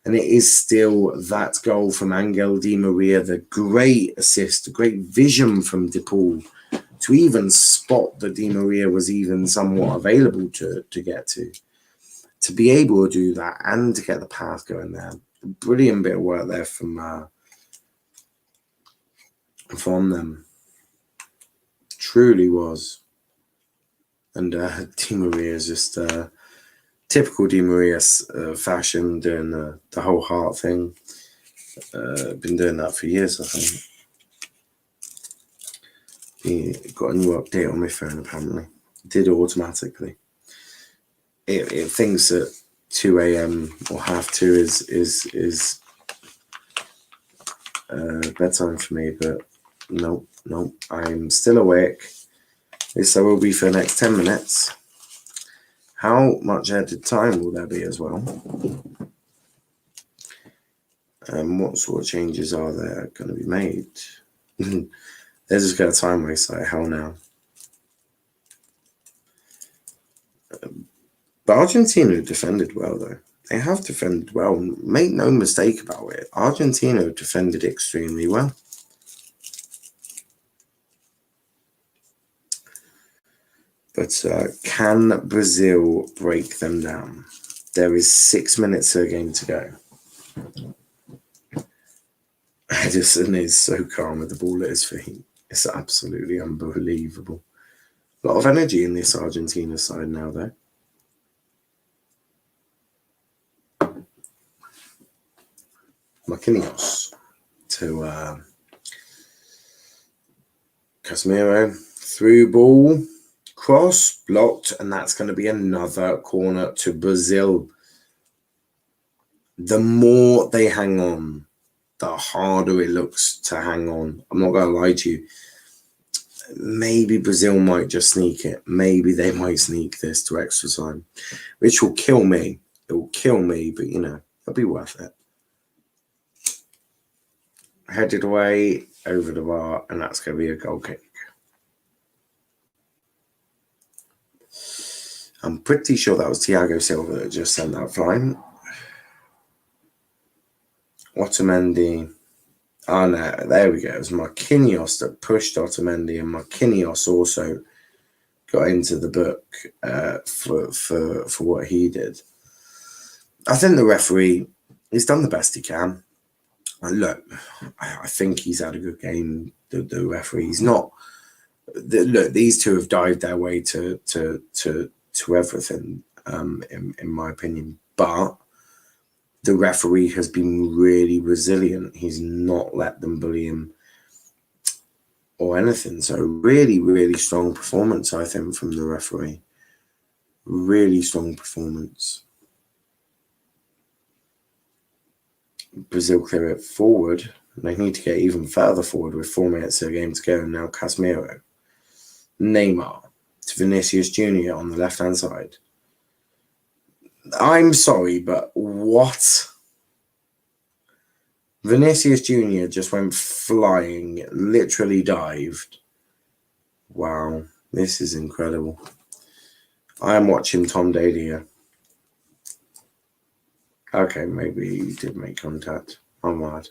And it is still that goal from Angel Di Maria, the great assist, the great vision from De Paul to even spot that Di Maria was even somewhat available to get to. To be able to do that and to get the pass going there. Brilliant bit of work there from them. Truly was. And Di Maria is just typical Di Maria fashion, doing the whole heart thing. Been doing that for years, I think. Got a new update on my phone, apparently. Did automatically. It thinks that 2 a.m. or 2:30 is bedtime for me, but no, I'm still awake. This I will be for the next 10 minutes. How much added time will there be as well? What sort of changes are there going to be made? They're just going to time waste like hell now. But Argentina defended well, though. They have defended well. Make no mistake about it. Argentina defended extremely well. But can Brazil break them down? There is 6 minutes of the game to go. Edison is so calm with the ball at his feet. It's absolutely unbelievable. A lot of energy in this Argentina side now, though. Marquinhos to Casemiro. Through ball. Cross, blocked, and that's going to be another corner to Brazil. The more they hang on, the harder it looks to hang on. I'm not going to lie to you. Maybe Brazil might just sneak it. Maybe they might sneak this to extra time, which will kill me. It will kill me, but, it'll be worth it. Headed away over the bar, and that's going to be a goal kick. I'm pretty sure that was Thiago Silva that just sent that flying. Otamendi. Oh, no, there we go. It was Marquinhos that pushed Otamendi, and Marquinhos also got into the book for what he did. I think the referee, he's done the best he can. And look, I think he's had a good game. The referee, he's not. Look, these two have dived their way to everything, in my opinion. But the referee has been really resilient. He's not let them bully him or anything. So really, really strong performance, I think, from the referee. Really strong performance. Brazil clear it forward. They need to get even further forward with 4 minutes of the game to go. And now Casemiro. Neymar to Vinicius Jr. on the left-hand side. I'm sorry, but what? Vinicius Jr. just went flying, literally dived, Wow, this is incredible. I am watching Tom Daly here. Okay, maybe he did make contact. I'm mad.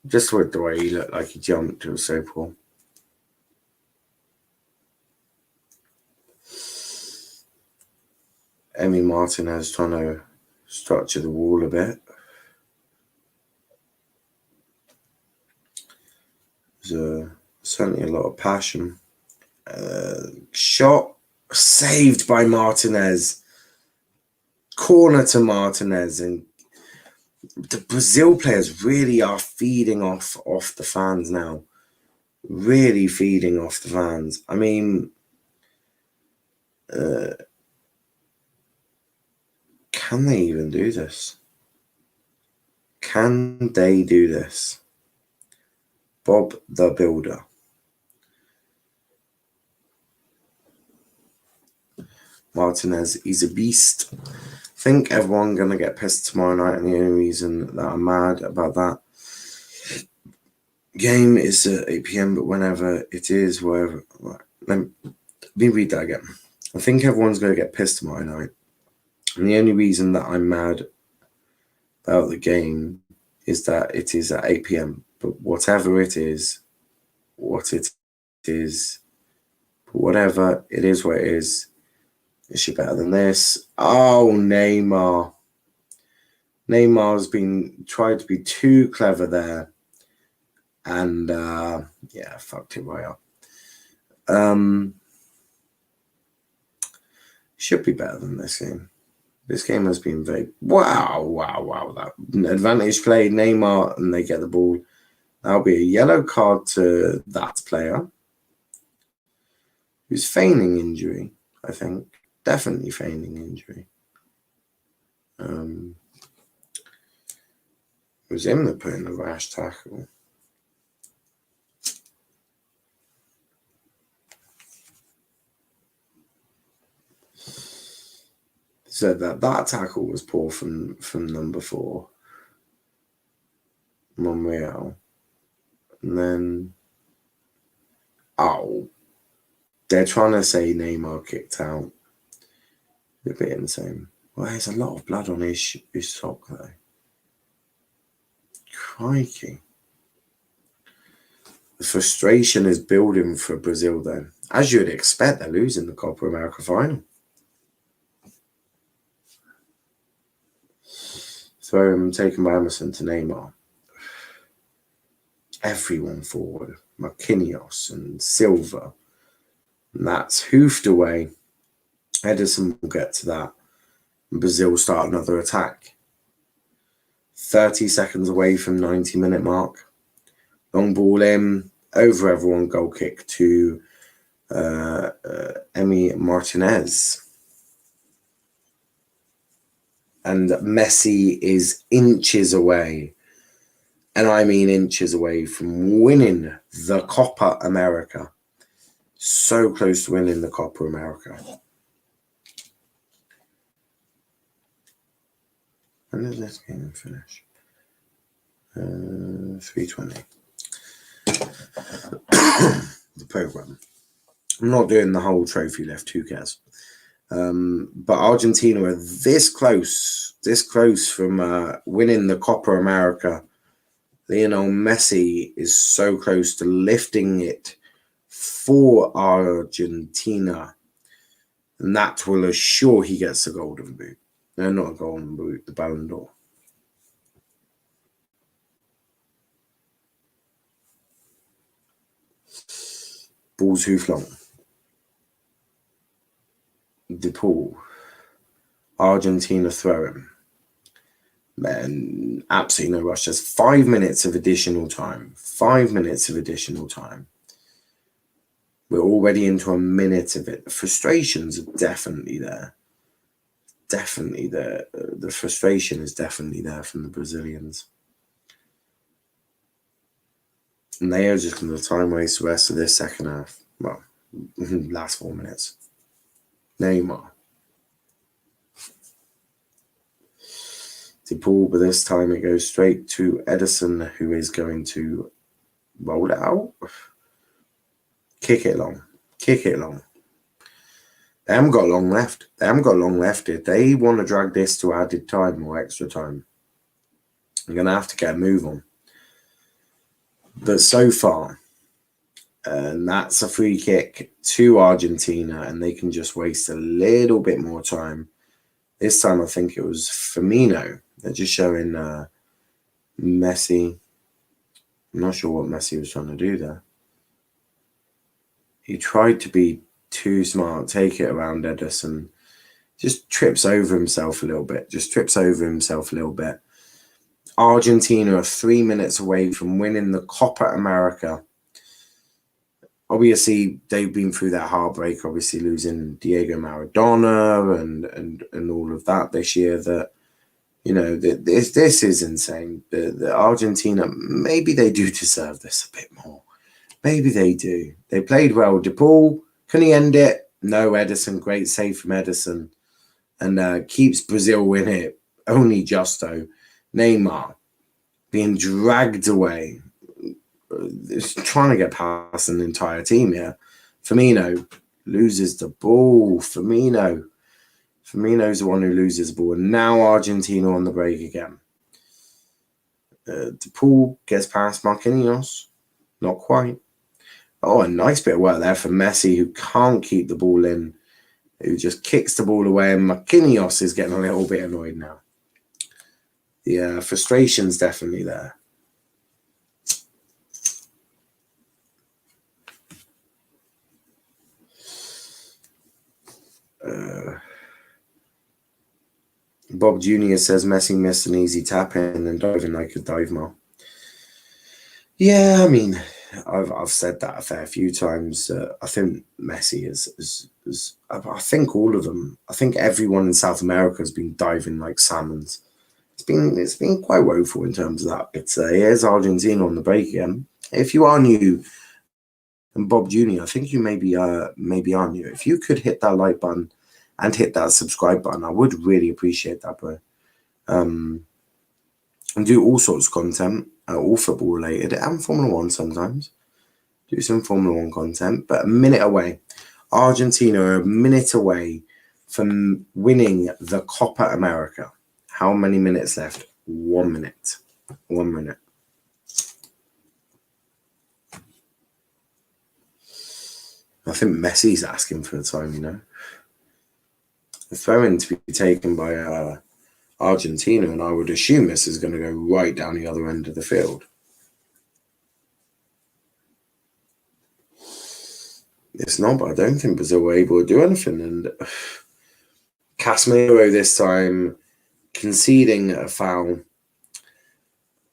Just with the way he looked like he jumped, it was so poor. Emi Martinez trying to structure the wall a bit. There's certainly a lot of passion. Shot saved by Martinez. Corner to Martinez, and the Brazil players really are feeding off the fans now. Really feeding off the fans. I mean, can they even do this? Can they do this? Bob the Builder. Martinez, he's a beast. I think everyone gonna get pissed tomorrow night, and the only reason that I'm mad about that game is at 8 p.m, but whenever it is, wherever. Let me read that again. I think everyone's gonna get pissed tomorrow night, and the only reason that I'm mad about the game is that it is at 8 p.m. But whatever it is, whatever it is, what it is. Is she better than this? Oh, Neymar. Neymar's been tried to be too clever there. And, yeah, fucked it right up. Should be better than this game. This game has been very... Wow. That advantage play, Neymar, and they get the ball. That'll be a yellow card to that player, who's feigning injury, I think. Definitely feigning injury. It was him that put in the rash tackle. So that tackle was poor from number 4, Monreal. And then, they're trying to say Neymar kicked out. A bit insane. Well, there's a lot of blood on his sock though. Crikey. The frustration is building for Brazil then. As you'd expect, they're losing the Copa America final. Throw him taken by Emerson to Neymar. Everyone forward. Marquinhos and Silva. And that's hoofed away. Edison will get to that. And Brazil start another attack. 30 seconds away from 90-minute mark. Long ball in. Over everyone. Goal kick to Emi Martinez. And Messi is inches away. And I mean inches away from winning the Copa America. So close to winning the Copa America. When does this game finish? 3:20. The program. I'm not doing the whole trophy left. Who cares? But Argentina are this close from winning the Copa America. Lionel Messi is so close to lifting it for Argentina, and that will assure he gets the golden boot. No, not a golden boot, the Ballon d'Or. Balls hoof long. DePaul. Argentina throw him. Man, absolutely no rush. There's 5 minutes of additional time. 5 minutes of additional time. We're already into a minute of it. The frustrations are definitely there. Definitely there. The frustration is definitely there from the Brazilians. And they are just going to time waste the rest of this second half. Well, last 4 minutes. Neymar. DePaul, but this time it goes straight to Edison, who is going to roll it out. Kick it long. Kick it long. They haven't got long left. They haven't got long left. If they want to drag this to added time or extra time, I'm going to have to get a move on. But so far, and that's a free kick to Argentina, and they can just waste a little bit more time. This time, I think it was Firmino. They're just showing Messi. I'm not sure what Messi was trying to do there. He tried to be too smart, take it around Edison. Just trips over himself a little bit. Argentina are 3 minutes away from winning the Copa America. Obviously, they've been through that heartbreak, obviously losing Diego Maradona and all of that this year. That, you know, this is insane. The Argentina, maybe they do deserve this a bit more. Maybe they do. They played well. De Paul, can he end it? No, Edison, great save from Edison. And keeps Brazil in it. Only just though. Neymar being dragged away. Trying to get past an entire team here. Firmino loses the ball. Firmino's the one who loses the ball. And now Argentina on the break again. De Paul gets past Marquinhos. Not quite. Oh, a nice bit of work there for Messi, who can't keep the ball in. Who just kicks the ball away. And Marquinhos is getting a little bit annoyed now. The frustration's definitely there. Bob Jr. says Messi missed an easy tap in and diving like a dive more. Yeah, I mean, I've said that a fair few times. I think Messi is I think all of them. I think everyone in South America has been diving like salmons. It's been quite woeful in terms of that. But here's Argentina on the break again. If you are new, and Bob Jr., I think you maybe are new. If you could hit that like button and hit that subscribe button, I would really appreciate that, bro. And do all sorts of content, all football related, and Formula One sometimes. Do some Formula One content, but a minute away. Argentina are a minute away from winning the Copa America. How many minutes left? 1 minute. 1 minute. I think Messi's asking for the time, you know. The throw-in to be taken by Argentina, and I would assume this is going to go right down the other end of the field. It's not, but I don't think Brazil were able to do anything. And Casemiro this time conceding a foul.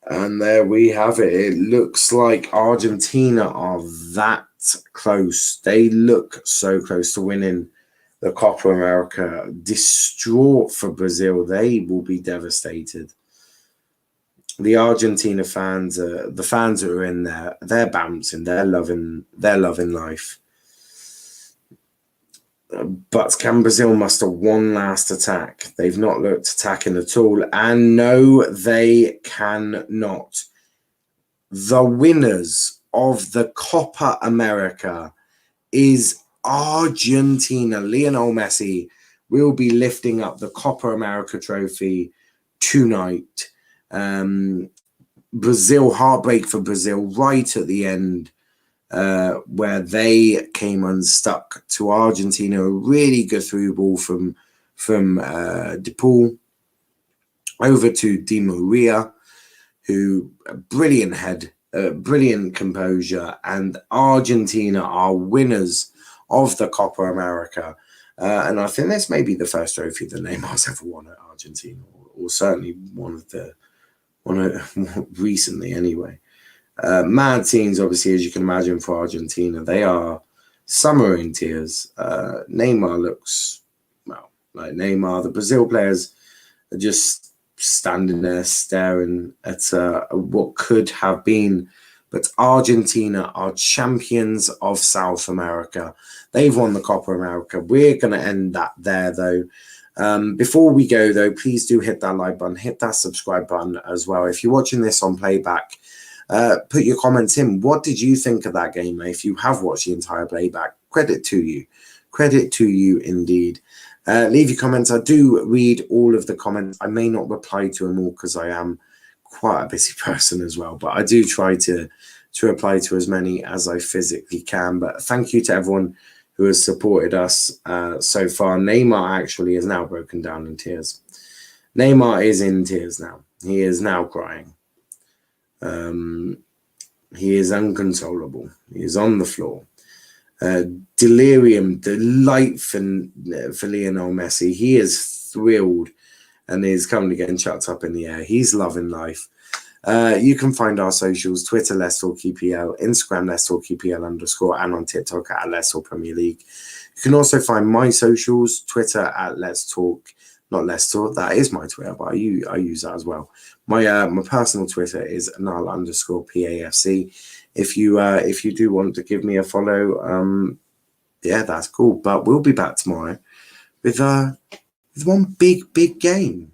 And there we have it. It looks like Argentina are that close. They look so close to winning the Copa America. Distraught for Brazil. They will be devastated. The Argentina fans, the fans that are in there, they're bouncing. They're loving life. But can Brazil muster one last attack? They've not looked attacking at all. And no, they cannot. The winners of the Copa America is Argentina. Lionel Messi will be lifting up the Copa America trophy tonight. Brazil, heartbreak for Brazil right at the end. Where they came unstuck to Argentina. A really good through ball from De Paul over to Di Maria, who brilliant head, brilliant composure, and Argentina are winners of the Copa America. And I think this may be the first trophy that Neymar's ever won at Argentina, or certainly one recently anyway. Mad scenes, obviously, as you can imagine, for Argentina. They are summer in tears. Neymar looks, well, like Neymar. The Brazil players are just standing there staring at what could have been. But Argentina are champions of South America. They've won the Copa America. We're going to end that there, though. Before we go, though, please do hit that like button, hit that subscribe button as well. If you're watching this on playback, Put your comments in. What did you think of that game? If you have watched the entire playback, credit to you. Credit to you indeed. Leave your comments. I do read all of the comments. I may not reply to them all because I am quite a busy person as well, but I do try to reply to as many as I physically can. But thank you to everyone who has supported us so far. Neymar actually is now broken down in tears. Neymar is in tears now. He is now crying. He is inconsolable. He is on the floor. Delirium, delight for Lionel Messi. He is thrilled and is currently getting chucked up in the air. He's loving life. You can find our socials: Twitter, Let's Talk EPL, Instagram, Let's Talk EPL _, and on TikTok at Let's Talk Premier League. You can also find my socials: Twitter at Let's Talk, not Let's Talk. That is my Twitter, but I use that as well. My personal Twitter is Niall _PAFC. If you do want to give me a follow, yeah, that's cool. But we'll be back tomorrow with one big game,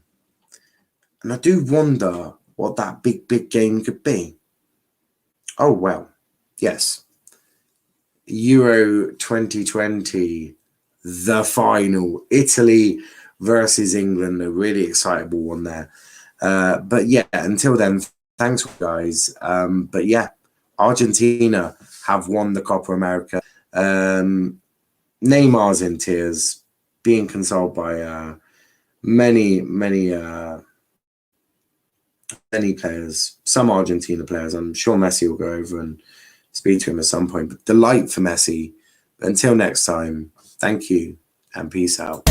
and I do wonder what that big game could be. Oh well, yes, Euro 2020, the final, Italy versus England, a really excitable one there. But yeah, until then, thanks guys. But yeah, Argentina have won the Copa America. Neymar's in tears, being consoled by many players, some Argentina players. I'm sure Messi will go over and speak to him at some point. But delight for Messi. Until next time, thank you and peace out.